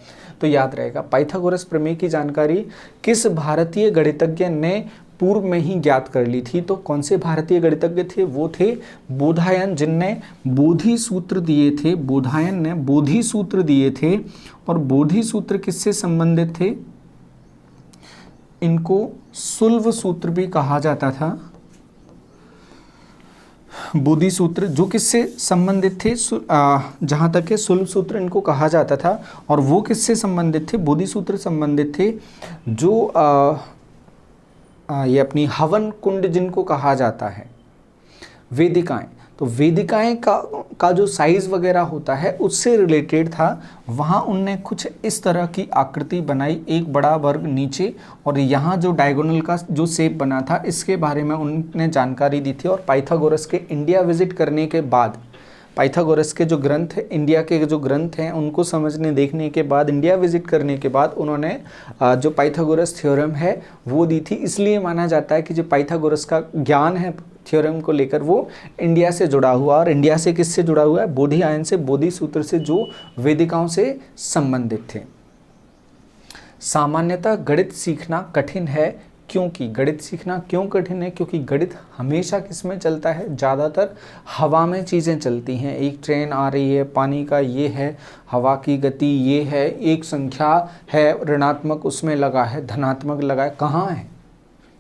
तो याद रहेगा। पाइथागोरस प्रमेय की जानकारी किस भारतीय गणितज्ञ ने पूर्व में ही ज्ञात कर ली थी, तो कौन से भारतीय गणितज्ञ थे, वो थे बोधायन, जिनने बोधि सूत्र दिए थे, बोधायन ने बोधि सूत्र दिए थे। और बोधि सूत्र किससे संबंधित थे, इनको सुल्व सूत्र भी कहा जाता था। बोधि सूत्र जो किससे संबंधित थे, जहाँ तक है सुल्व सूत्र इनको कहा जाता था। और वो किससे संबंधित थे, बोधि सूत्र संबंधित थे जो ये अपनी हवन कुंड जिनको कहा जाता है, वेदिकाएं। तो वेदिकाएं का जो साइज वगैरह होता है उससे रिलेटेड था। वहाँ उनने कुछ इस तरह की आकृति बनाई, एक बड़ा वर्ग नीचे, और यहाँ जो डायगोनल का जो शेप बना था इसके बारे में उनने जानकारी दी थी। और पाइथागोरस के इंडिया विजिट करने के बाद, पाइथागोरस के जो ग्रंथ है, इंडिया के जो ग्रंथ हैं उनको समझने देखने के बाद, इंडिया विजिट करने के बाद उन्होंने जो पाइथागोरस थ्योरम है वो दी थी। इसलिए माना जाता है कि जो पाइथागोरस का ज्ञान है थ्योरम को लेकर वो इंडिया से जुड़ा हुआ। और इंडिया से किससे जुड़ा हुआ है, बोधियायन से, बोधि सूत्र से, जो वेदिकाओं से संबंधित थे। सामान्यतः गणित सीखना कठिन है, क्योंकि गणित सीखना क्यों कठिन है, क्योंकि गणित हमेशा किस में चलता है, ज़्यादातर हवा में चीज़ें चलती हैं। एक ट्रेन आ रही है, पानी का ये है, हवा की गति ये है, एक संख्या है ऋणात्मक उसमें लगा है, धनात्मक लगा है, कहाँ है,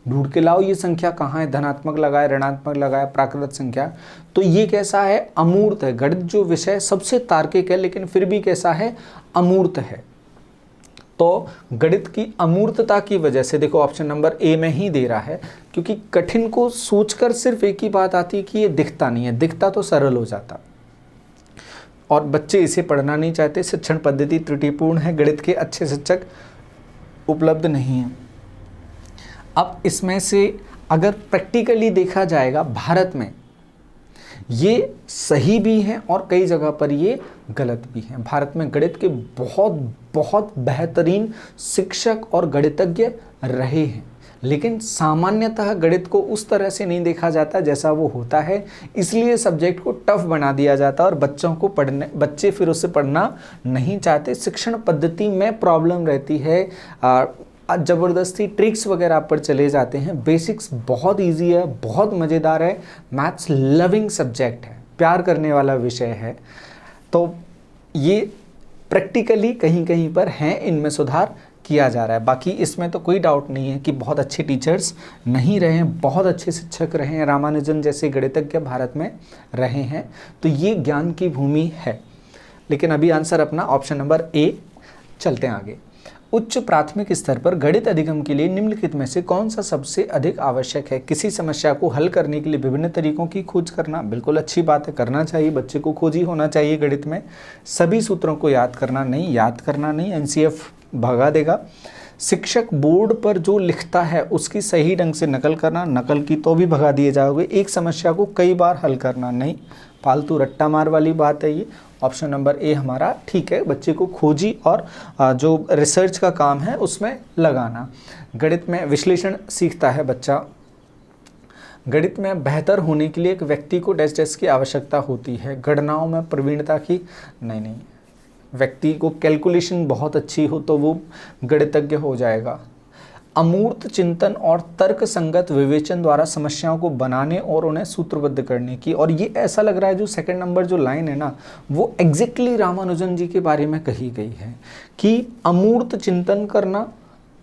ढूंढ के लाओ ये संख्या कहाँ है, धनात्मक लगा है, ऋणात्मक लगा है, प्राकृत संख्या। तो ये कैसा है, अमूर्त है। गणित जो विषय सबसे तार्किक है लेकिन फिर भी कैसा है, अमूर्त है। तो गणित की अमूर्तता की वजह से, देखो ऑप्शन नंबर ए में ही दे रहा है, क्योंकि कठिन को सोचकर सिर्फ एक ही बात आती है कि ये दिखता नहीं है, दिखता तो सरल हो जाता, और बच्चे इसे पढ़ना नहीं चाहते। शिक्षण पद्धति त्रुटिपूर्ण है, गणित के अच्छे शिक्षक उपलब्ध नहीं हैं। अब इसमें से अगर प्रैक्टिकली देखा जाएगा, भारत में ये सही भी है और कई जगह पर ये गलत भी है। भारत में गणित के बहुत बहुत बेहतरीन शिक्षक और गणितज्ञ रहे हैं, लेकिन सामान्यतः गणित को उस तरह से नहीं देखा जाता जैसा वो होता है। इसलिए सब्जेक्ट को टफ बना दिया जाता है और बच्चे फिर उसे पढ़ना नहीं चाहते। शिक्षण पद्धति में प्रॉब्लम रहती है, ज़बरदस्ती ट्रिक्स वगैरह पर चले जाते हैं। बेसिक्स बहुत इजी है, बहुत मज़ेदार है, मैथ्स लविंग सब्जेक्ट है, प्यार करने वाला विषय है। तो ये प्रैक्टिकली कहीं कहीं पर हैं, इनमें सुधार किया जा रहा है। बाकी इसमें तो कोई डाउट नहीं है कि बहुत अच्छे टीचर्स नहीं रहे हैं, बहुत अच्छे शिक्षक रहे हैं, रामानुजन जैसे गणितज्ञ भारत में रहे हैं, तो ये ज्ञान की भूमि है। लेकिन अभी आंसर अपना ऑप्शन नंबर ए। चलते हैं आगे। उच्च प्राथमिक स्तर पर गणित अधिगम के लिए निम्नलिखित में से कौन सा सबसे अधिक आवश्यक है? किसी समस्या को हल करने के लिए विभिन्न तरीकों की खोज करना, बिल्कुल अच्छी बात है, करना चाहिए, बच्चे को खोज ही होना चाहिए गणित में। सभी सूत्रों को याद करना नहीं, याद करना नहीं, एनसीएफ भगा देगा। शिक्षक बोर्ड पर जो लिखता है उसकी सही ढंग से नकल करना, नकल की तो भी भगा दिए जाओगे। एक समस्या को कई बार हल करना नहीं, फालतू रट्टा मार वाली बात है ये। ऑप्शन नंबर ए हमारा ठीक है, बच्चे को खोजी और जो रिसर्च का काम है उसमें लगाना। गणित में विश्लेषण सीखता है बच्चा। गणित में बेहतर होने के लिए एक व्यक्ति को डैश डैश की आवश्यकता होती है। गणनाओं में प्रवीणता की नहीं, व्यक्ति को कैलकुलेशन बहुत अच्छी हो तो वो गणितज्ञ हो जाएगा। अमूर्त चिंतन और तर्क संगत विवेचन द्वारा समस्याओं को बनाने और उन्हें सूत्रबद्ध करने की, और ये ऐसा लग रहा है जो सेकंड नंबर जो लाइन है ना, वो एग्जैक्टली रामानुजन जी के बारे में कही गई है कि अमूर्त चिंतन करना,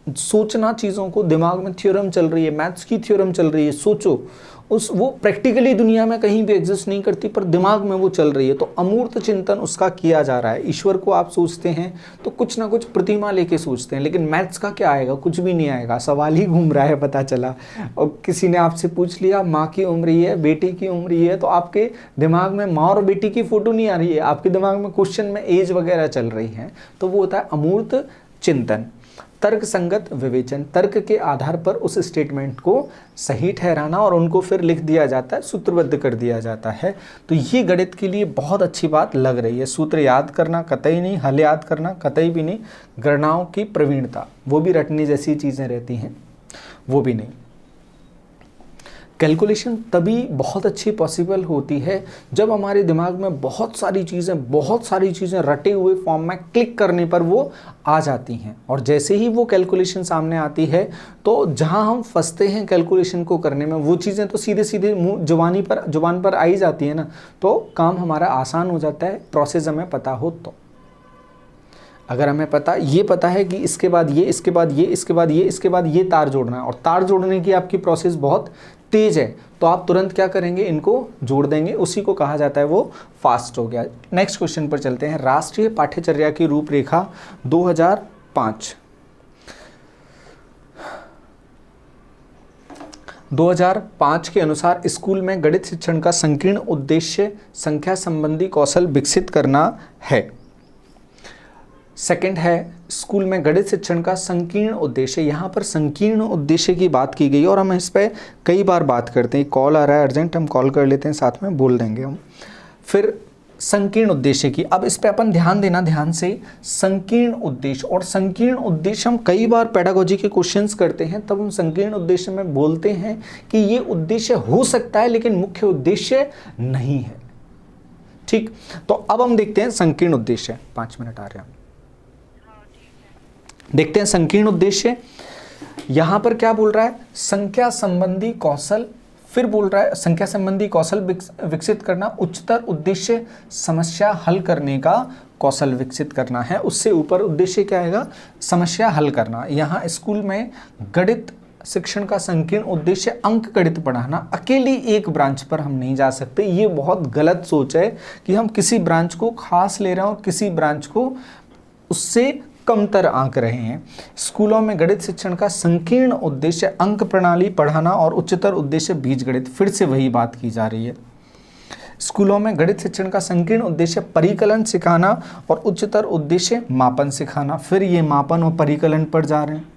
सोचना, चीज़ों को, दिमाग में थ्योरम चल रही है, मैथ्स की थ्योरम चल रही है, सोचो वो प्रैक्टिकली दुनिया में कहीं भी एग्जिस्ट नहीं करती पर दिमाग में वो चल रही है, तो अमूर्त चिंतन उसका किया जा रहा है। ईश्वर को आप सोचते हैं तो कुछ ना कुछ प्रतिमा लेके सोचते हैं, लेकिन मैथ्स का क्या आएगा? कुछ भी नहीं आएगा, सवाल ही घूम रहा है, पता चला। और किसी ने आपसे पूछ लिया माँ की उम्र ये है, बेटी की उम्र ये है, तो आपके दिमाग में माँ और बेटी की फोटो नहीं आ रही है, आपके दिमाग में क्वेश्चन में एज वगैरह चल रही है, तो वो होता है अमूर्त चिंतन। तर्क संगत विवेचन, तर्क के आधार पर उस स्टेटमेंट को सही ठहराना और उनको फिर लिख दिया जाता है, सूत्रबद्ध कर दिया जाता है। तो ये गणित के लिए बहुत अच्छी बात लग रही है। सूत्र याद करना कतई नहीं, हल याद करना कतई भी नहीं, गणनाओं की प्रवीणता वो भी रटने जैसी चीज़ें रहती हैं, वो भी नहीं। कैलकुलेशन तभी बहुत अच्छी पॉसिबल होती है जब हमारे दिमाग में बहुत सारी चीज़ें रटे हुए फॉर्म में क्लिक करने पर वो आ जाती हैं, और जैसे ही वो कैलकुलेशन सामने आती है तो जहां हम फंसते हैं कैलकुलेशन को करने में, वो चीज़ें तो सीधे सीधे जुबान पर आई जाती है ना, तो काम हमारा आसान हो जाता है, प्रोसेस हमें पता हो तो। अगर हमें पता है कि इसके बाद ये, इसके बाद ये, इसके बाद ये, इसके बाद ये तार जोड़ना है, और तार जोड़ने की आपकी प्रोसेस बहुत तेज है, तो आप तुरंत क्या करेंगे, इनको जोड़ देंगे, उसी को कहा जाता है वो फास्ट हो गया। नेक्स्ट क्वेश्चन पर चलते हैं। राष्ट्रीय पाठ्यचर्या की रूपरेखा 2005 के अनुसार स्कूल में गणित शिक्षण का संकीर्ण उद्देश्य संख्या संबंधी कौशल विकसित करना है। सेकंड है स्कूल में गणित शिक्षण का संकीर्ण उद्देश्य। यहाँ पर संकीर्ण उद्देश्य की बात की गई और हम इस पर कई बार बात करते हैं। कॉल आ रहा है अर्जेंट, हम कॉल कर लेते हैं, साथ में बोल देंगे हम। फिर संकीर्ण उद्देश्य की, अब इस पे अपन ध्यान देना ध्यान से। संकीर्ण उद्देश्य, और संकीर्ण उद्देश्य हम कई बार पेडागोजी के क्वेश्चंस करते हैं, तब हम संकीर्ण उद्देश्य में बोलते हैं कि ये उद्देश्य हो सकता है लेकिन मुख्य उद्देश्य नहीं है। ठीक, तो अब हम देखते हैं संकीर्ण उद्देश्य। 5 मिनट आ रहे हैं, देखते हैं संकीर्ण उद्देश्य। यहां पर क्या बोल रहा है, संख्या संबंधी कौशल, फिर बोल रहा है संख्या संबंधी कौशल विकसित करना, उच्चतर उद्देश्य समस्या हल करने का कौशल विकसित करना है। उससे ऊपर उद्देश्य क्या आएगा, समस्या हल करना। यहाँ स्कूल में गणित शिक्षण का संकीर्ण उद्देश्य अंक गणित पढ़ाना। अकेली एक ब्रांच पर हम नहीं जा सकते, ये बहुत गलत सोच है कि हम किसी ब्रांच को खास ले रहे हैं और किसी ब्रांच को उससे कमतर आंक रहे हैं। स्कूलों में गणित शिक्षण का संकीर्ण उद्देश्य अंक प्रणाली पढ़ाना और उच्चतर उद्देश्य बीजगणित। फिर से वही बात की जा रही है। स्कूलों में गणित शिक्षण का संकीर्ण उद्देश्य परिकलन सिखाना और उच्चतर उद्देश्य मापन सिखाना। फिर ये मापन और परिकलन पर जा रहे हैं,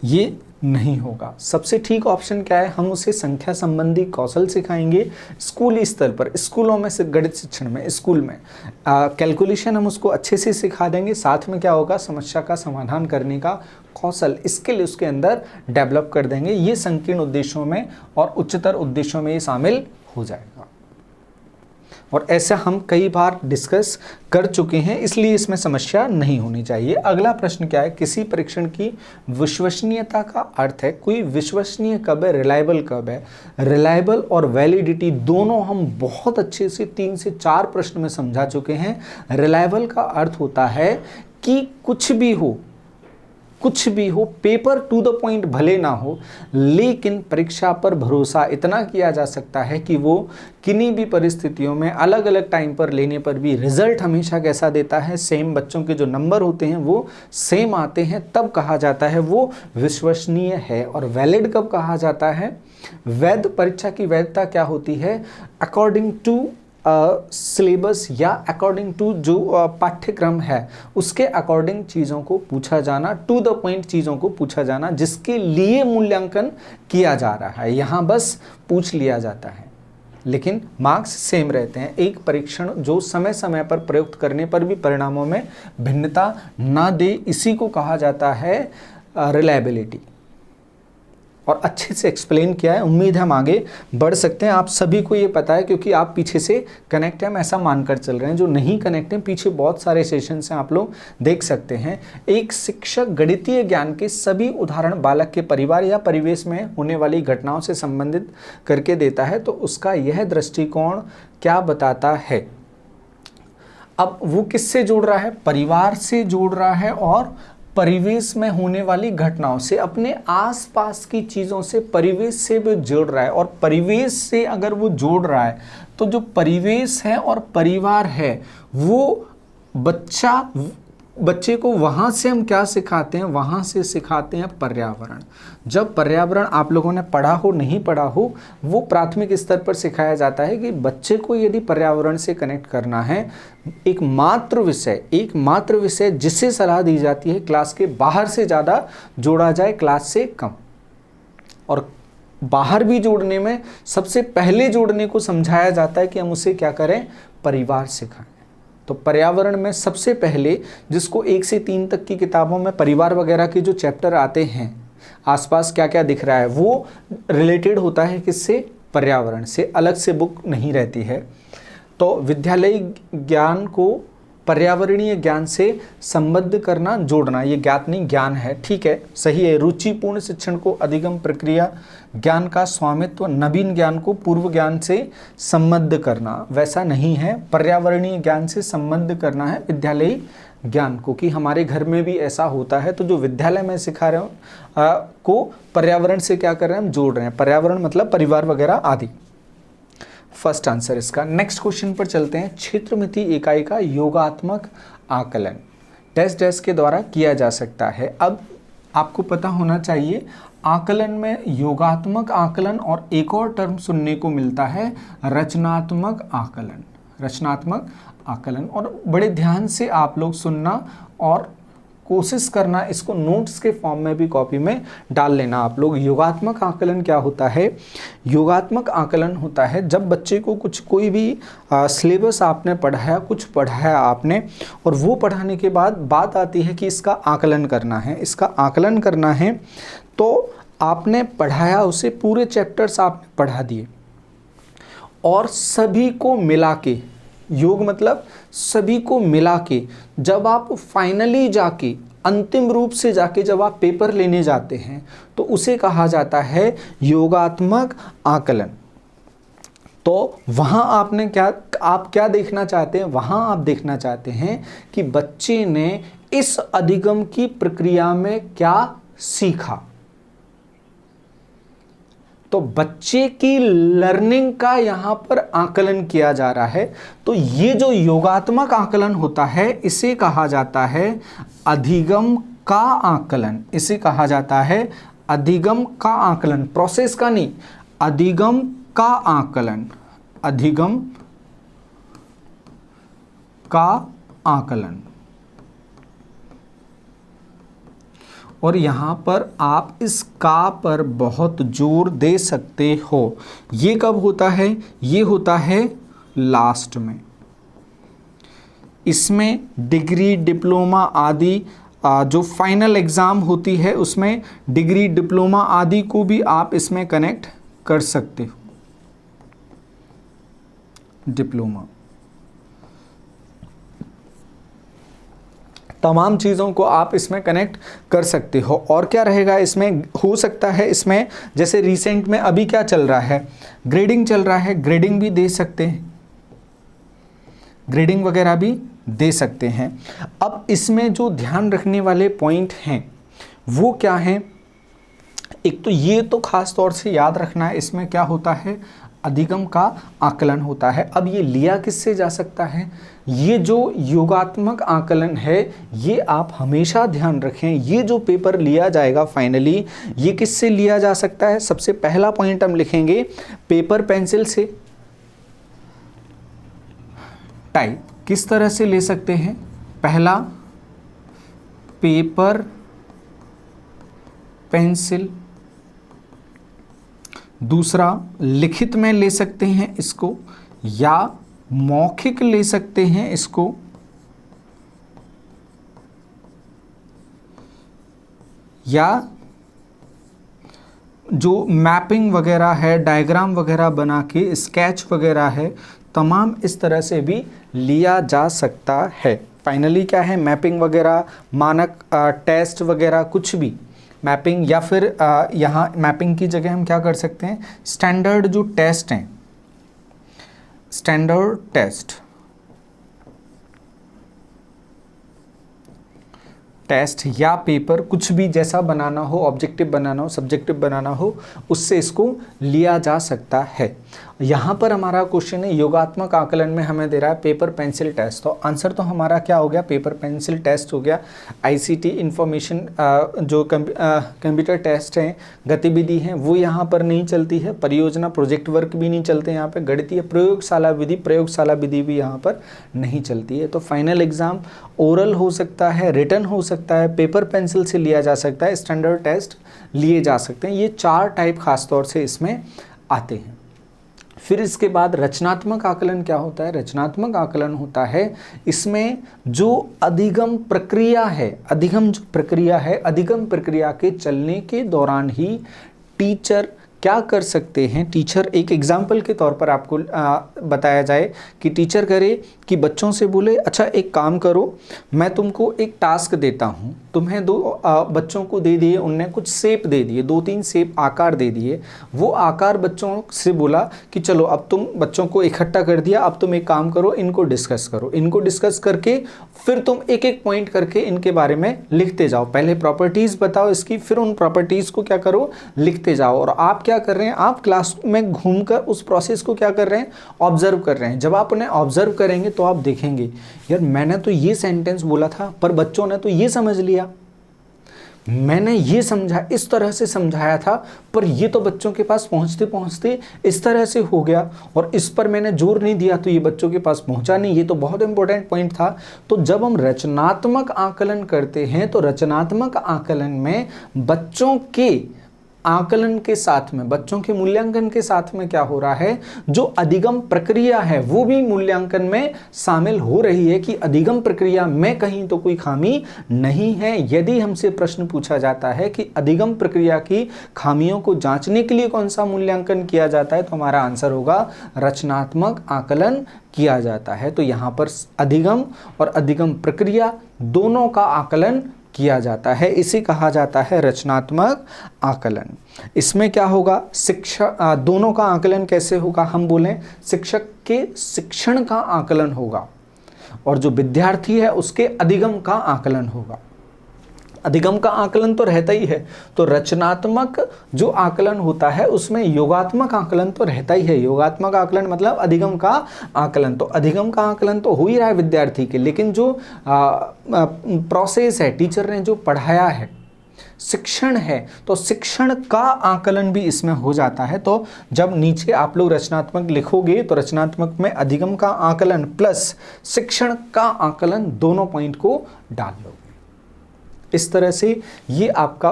ये नहीं होगा। सबसे ठीक ऑप्शन क्या है, हम उसे संख्या संबंधी कौशल सिखाएंगे स्कूली स्तर पर। स्कूलों में गणित शिक्षण में, स्कूल में कैलकुलेशन हम उसको अच्छे से सिखा देंगे, साथ में क्या होगा, समस्या का समाधान करने का कौशल, स्किल उसके अंदर डेवलप कर देंगे। ये संकीर्ण उद्देश्यों में और उच्चतर उद्देश्यों में ये शामिल हो जाएगा। और ऐसा हम कई बार डिस्कस कर चुके हैं, इसलिए इसमें समस्या नहीं होनी चाहिए। अगला प्रश्न क्या है, किसी परीक्षण की विश्वसनीयता का अर्थ है कोई विश्वसनीय कब है, रिलायबल कब है। रिलायबल और वैलिडिटी दोनों हम बहुत अच्छे से 3 से 4 प्रश्न में समझा चुके हैं। रिलायबल का अर्थ होता है कि कुछ भी हो, पेपर टू द पॉइंट भले ना हो, लेकिन परीक्षा पर भरोसा इतना किया जा सकता है कि वो किन्हीं भी परिस्थितियों में अलग अलग टाइम पर लेने पर भी रिजल्ट हमेशा कैसा देता है, सेम। बच्चों के जो नंबर होते हैं वो सेम आते हैं, तब कहा जाता है वो विश्वसनीय है। और वैलिड कब कहा जाता है, वैध, परीक्षा की वैधता क्या होती है, अकॉर्डिंग टू सिलेबस या अकॉर्डिंग टू जो पाठ्यक्रम है उसके अकॉर्डिंग चीज़ों को पूछा जाना, टू द पॉइंट चीज़ों को पूछा जाना जिसके लिए मूल्यांकन किया जा रहा है। यहाँ बस पूछ लिया जाता है लेकिन मार्क्स सेम रहते हैं। एक परीक्षण जो समय समय पर प्रयुक्त करने पर भी परिणामों में भिन्नता ना दे, इसी को कहा जाता है रिलायबिलिटी। और अच्छे से एक्सप्लेन किया है, उम्मीद है हम आगे बढ़ सकते हैं। आप सभी को ये पता है क्योंकि आप पीछे से कनेक्ट हैं, हम ऐसा मानकर चल रहे हैं। जो नहीं कनेक्ट हैं, पीछे बहुत सारे सेशंस हैं, आप लोग देख सकते हैं। एक शिक्षक गणितीय ज्ञान के सभी उदाहरण बालक के परिवार या परिवेश में होने वाली घटनाओं से संबंधित करके देता है, तो उसका यह दृष्टिकोण क्या बताता है। अब वो किससे जोड़ रहा है, परिवार से जोड़ रहा है और परिवेश में होने वाली घटनाओं से, अपने आसपास की चीज़ों से, परिवेश से भी जोड़ रहा है। और परिवेश से अगर वो जोड़ रहा है तो जो परिवेश है और परिवार है वो बच्चे को वहाँ से हम क्या सिखाते हैं, वहाँ से सिखाते हैं पर्यावरण। जब पर्यावरण आप लोगों ने पढ़ा हो नहीं पढ़ा हो, वो प्राथमिक स्तर पर सिखाया जाता है कि बच्चे को यदि पर्यावरण से कनेक्ट करना है, एक मात्र विषय जिसे सलाह दी जाती है क्लास के बाहर से ज़्यादा जोड़ा जाए, क्लास से कम। और बाहर भी जोड़ने में सबसे पहले जोड़ने को समझाया जाता है कि हम उसे क्या करें, परिवार सिखाएं। तो पर्यावरण में सबसे पहले, जिसको 1 से 3 तक की किताबों में परिवार वगैरह के जो चैप्टर आते हैं, आसपास क्या क्या दिख रहा है, वो रिलेटेड होता है किससे, पर्यावरण से, अलग से बुक नहीं रहती है। तो विद्यालयी ज्ञान को पर्यावरणीय ज्ञान से संबद्ध करना, जोड़ना, ये ज्ञात नहीं ज्ञान है, ठीक है, सही है। रुचिपूर्ण शिक्षण को अधिगम प्रक्रिया ज्ञान का स्वामित्व, नवीन ज्ञान को पूर्व ज्ञान से संबद्ध करना, वैसा नहीं है। पर्यावरणीय ज्ञान से संबद्ध करना है विद्यालयी ज्ञान को, कि हमारे घर में भी ऐसा होता है। तो जो विद्यालय में सिखा रहे हो को पर्यावरण से क्या कर रहे हैं, हम जोड़ रहे हैं। पर्यावरण मतलब परिवार वगैरह आदि। फर्स्ट आंसर इसका। नेक्स्ट क्वेश्चन पर चलते हैं। क्षेत्रमिति इकाई का योगात्मक आकलन टेस्ट डैश के द्वारा किया जा सकता है। अब आपको पता होना चाहिए आकलन में योगात्मक आकलन और एक और टर्म सुनने को मिलता है, रचनात्मक आकलन। रचनात्मक आकलन, और बड़े ध्यान से आप लोग सुनना और कोशिश करना, इसको नोट्स के फॉर्म में भी कॉपी में डाल लेना आप लोग। योगात्मक आकलन क्या होता है, योगात्मक आकलन होता है जब बच्चे को कोई भी सिलेबस आपने पढ़ाया, कुछ पढ़ाया आपने, और वो पढ़ाने के बाद बात आती है कि इसका आकलन करना है। इसका आकलन करना है तो आपने पढ़ाया उसे, पूरे चैप्टर्स आपने पढ़ा दिए और सभी को मिला के, योग मतलब सभी को मिला के, जब आप फाइनली जाके, अंतिम रूप से जाके जब आप पेपर लेने जाते हैं तो उसे कहा जाता है योगात्मक आकलन। तो वहाँ आपने आप क्या देखना चाहते हैं, वहाँ आप देखना चाहते हैं कि बच्चे ने इस अधिगम की प्रक्रिया में क्या सीखा। तो बच्चे की लर्निंग का यहाँ पर आकलन किया जा रहा है। तो ये जो योगात्मक आकलन होता है इसे कहा जाता है अधिगम का आकलन। इसे कहा जाता है अधिगम का आकलन, प्रोसेस का नहीं, अधिगम का आकलन, अधिगम का आकलन। और यहाँ पर आप इस का पर बहुत जोर दे सकते हो। ये कब होता है, ये होता है लास्ट में। इसमें डिग्री, डिप्लोमा आदि जो फाइनल एग्ज़ाम होती है उसमें डिग्री, डिप्लोमा आदि को भी आप इसमें कनेक्ट कर सकते हो। डिप्लोमा। तमाम चीज़ों को आप इसमें कनेक्ट कर सकते हो। और क्या रहेगा इसमें, हो सकता है इसमें जैसे रिसेंट में अभी क्या चल रहा है, ग्रेडिंग चल रहा है, ग्रेडिंग भी दे सकते हैं, ग्रेडिंग वगैरह भी दे सकते हैं। अब इसमें जो ध्यान रखने वाले पॉइंट हैं वो क्या हैं, एक तो ये तो खास तौर से याद रखना है, इसमें क्या होता है, अधिगम का आकलन होता है। अब ये लिया किससे जा सकता है, ये जो योगात्मक आकलन है ये आप हमेशा ध्यान रखें, ये जो पेपर लिया जाएगा फाइनली ये किससे लिया जा सकता है। सबसे पहला पॉइंट हम लिखेंगे पेपर पेंसिल से। टाइप किस तरह से ले सकते हैं, पहला पेपर पेंसिल, दूसरा लिखित में ले सकते हैं इसको, या मौखिक ले सकते हैं इसको, या जो मैपिंग वगैरह है, डायग्राम वगैरह बना के स्केच वगैरह है, तमाम इस तरह से भी लिया जा सकता है। फाइनली क्या है, मैपिंग वगैरह, मानक टेस्ट वगैरह कुछ भी, मैपिंग या फिर यहाँ मैपिंग की जगह हम क्या कर सकते हैं, स्टैंडर्ड जो टेस्ट हैं, स्टैंडर्ड टेस्ट या पेपर कुछ भी जैसा बनाना हो, ऑब्जेक्टिव बनाना हो, सब्जेक्टिव बनाना हो, उससे इसको लिया जा सकता है। यहाँ पर हमारा क्वेश्चन है योगात्मक आकलन में हमें दे रहा है पेपर पेंसिल टेस्ट, तो आंसर तो हमारा क्या हो गया, पेपर पेंसिल टेस्ट हो गया। आईसीटी इंफॉर्मेशन जो कंप्यूटर टेस्ट हैं, गतिविधि हैं, वो यहाँ पर नहीं चलती है, परियोजना प्रोजेक्ट वर्क भी नहीं चलते यहाँ पे, गणितीय प्रयोगशाला विधि भी यहाँ पर नहीं चलती है। तो फाइनल एग्जाम ओरल हो सकता है, रिटन हो सकता है, पेपर पेंसिल से लिया जा सकता है, स्टैंडर्ड टेस्ट लिए जा सकते हैं। ये 4 टाइप खास तौर से इसमें आते हैं। फिर इसके बाद रचनात्मक आकलन क्या होता है, रचनात्मक आकलन होता है इसमें जो अधिगम प्रक्रिया है, अधिगम प्रक्रिया के चलने के दौरान ही टीचर क्या कर सकते हैं। टीचर एक एग्जाम्पल के तौर पर आपको बताया जाए कि टीचर करे कि बच्चों से बोले, अच्छा एक काम करो, मैं तुमको एक टास्क देता हूँ, तुम्हें 2 बच्चों को दे दिए, उनने कुछ शेप दे दिए, 2-3 शेप आकार दे दिए, वो आकार बच्चों से बोला कि चलो अब तुम बच्चों को इकट्ठा कर दिया, अब तुम एक काम करो, इनको डिस्कस करो, इनको डिस्कस करके फिर तुम एक एक पॉइंट करके इनके बारे में लिखते जाओ, पहले प्रॉपर्टीज़ बताओ इसकी, फिर उन प्रॉपर्टीज़ को क्या करो, लिखते जाओ। और आप क्या कर रहे हैं, आप क्लास में घूमकर उस प्रोसेस को क्या कर रहे हैं, ऑब्जर्व कर रहे हैं। जब आप उन्हें ऑब्जर्व करेंगे तो आप देखेंगे यार मैंने तो ये सेंटेंस बोला था पर बच्चों ने तो ये समझ लिया, मैंने ये समझा, इस तरह से समझाया था, पर ये तो बच्चों के पास पहुंचते पहुंचते इस तरह से हो गया, और इस पर मैंने जोर नहीं दिया तो ये बच्चों के पास पहुंचा नहीं। ये तो बहुत इंपॉर्टेंट पॉइंट था। तो जब हम रचनात्मक आकलन करते हैं तो रचनात्मक आकलन में बच्चों के आकलन के साथ में, बच्चों के मूल्यांकन के साथ में क्या हो रहा है, जो अधिगम प्रक्रिया है वो भी मूल्यांकन में शामिल हो रही है कि अधिगम प्रक्रिया में कहीं तो कोई खामी नहीं है। यदि हमसे प्रश्न पूछा जाता है कि अधिगम प्रक्रिया की खामियों को जांचने के लिए कौन सा मूल्यांकन किया जाता है, तो हमारा आंसर होगा रचनात्मक आकलन किया जाता है। तो यहाँ पर अधिगम और अधिगम प्रक्रिया दोनों का आकलन किया जाता है, इसे कहा जाता है रचनात्मक आकलन। इसमें क्या होगा, शिक्षा दोनों का आकलन कैसे होगा, हम बोलें शिक्षक के शिक्षण का आकलन होगा और जो विद्यार्थी है उसके अधिगम का आकलन होगा। अधिगम का आकलन तो रहता ही है, तो रचनात्मक जो आकलन होता है उसमें योगात्मक आकलन तो रहता ही है। योगात्मक आकलन मतलब अधिगम का आकलन, तो अधिगम का आकलन तो हो ही रहा है विद्यार्थी के, लेकिन जो प्रोसेस है, टीचर ने जो पढ़ाया है, शिक्षण है, तो शिक्षण का आकलन भी इसमें हो जाता है। तो जब नीचे आप लोग रचनात्मक लिखोगे तो रचनात्मक में अधिगम का आकलन प्लस शिक्षण का आकलन दोनों पॉइंट को डाल लो। इस तरह से ये आपका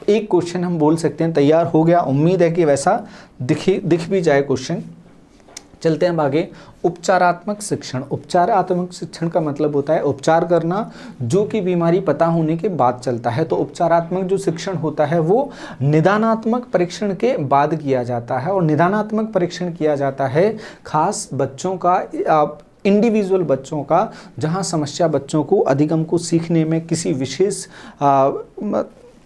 एक क्वेश्चन हम बोल सकते हैं तैयार हो गया। उम्मीद है कि वैसा दिख भी जाए क्वेश्चन। चलते हैं आगे। उपचारात्मक शिक्षण। उपचारात्मक शिक्षण का मतलब होता है उपचार करना, जो कि बीमारी पता होने के बाद चलता है। तो उपचारात्मक जो शिक्षण होता है वो निदानात्मक परीक्षण के बाद किया जाता है, और निदानात्मक परीक्षण किया जाता है खास बच्चों का, इंडिविजुअल बच्चों का, जहां समस्या बच्चों को अधिगम को सीखने में, किसी विशेष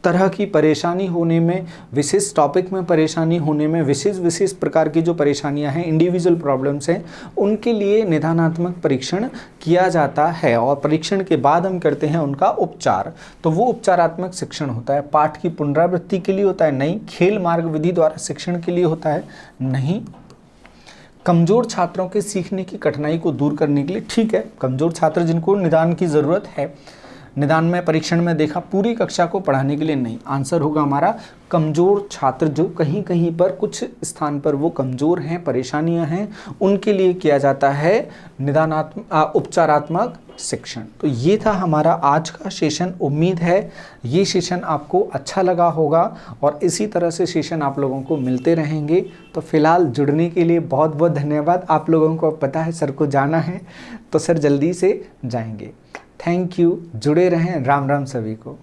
तरह की परेशानी होने में, विशेष टॉपिक में परेशानी होने में, विशेष प्रकार की जो परेशानियां हैं, इंडिविजुअल प्रॉब्लम्स हैं, उनके लिए निदानात्मक परीक्षण किया जाता है, और परीक्षण के बाद हम करते हैं उनका उपचार। तो वो उपचारात्मक शिक्षण होता है। पाठ की पुनरावृत्ति के लिए होता है? नहीं। खेल मार्ग विधि द्वारा शिक्षण के लिए होता है? नहीं। कमजोर छात्रों के सीखने की कठिनाई को दूर करने के लिए, ठीक है, कमजोर छात्र जिनको निदान की ज़रूरत है, निदान में परीक्षण में देखा, पूरी कक्षा को पढ़ाने के लिए नहीं। आंसर होगा हमारा कमजोर छात्र, जो कहीं कहीं पर कुछ स्थान पर वो कमजोर हैं, परेशानियां हैं, उनके लिए किया जाता है निदानात्मक उपचारात्मक शिक्षण। तो ये था हमारा आज का सेशन। उम्मीद है ये सेशन आपको अच्छा लगा होगा, और इसी तरह से सेशन आप लोगों को मिलते रहेंगे। तो फिलहाल जुड़ने के लिए बहुत बहुत धन्यवाद। आप लोगों को अब पता है सर को जाना है, तो सर जल्दी से जाएंगे। Thank you. जुड़े रहें। राम राम सभी को।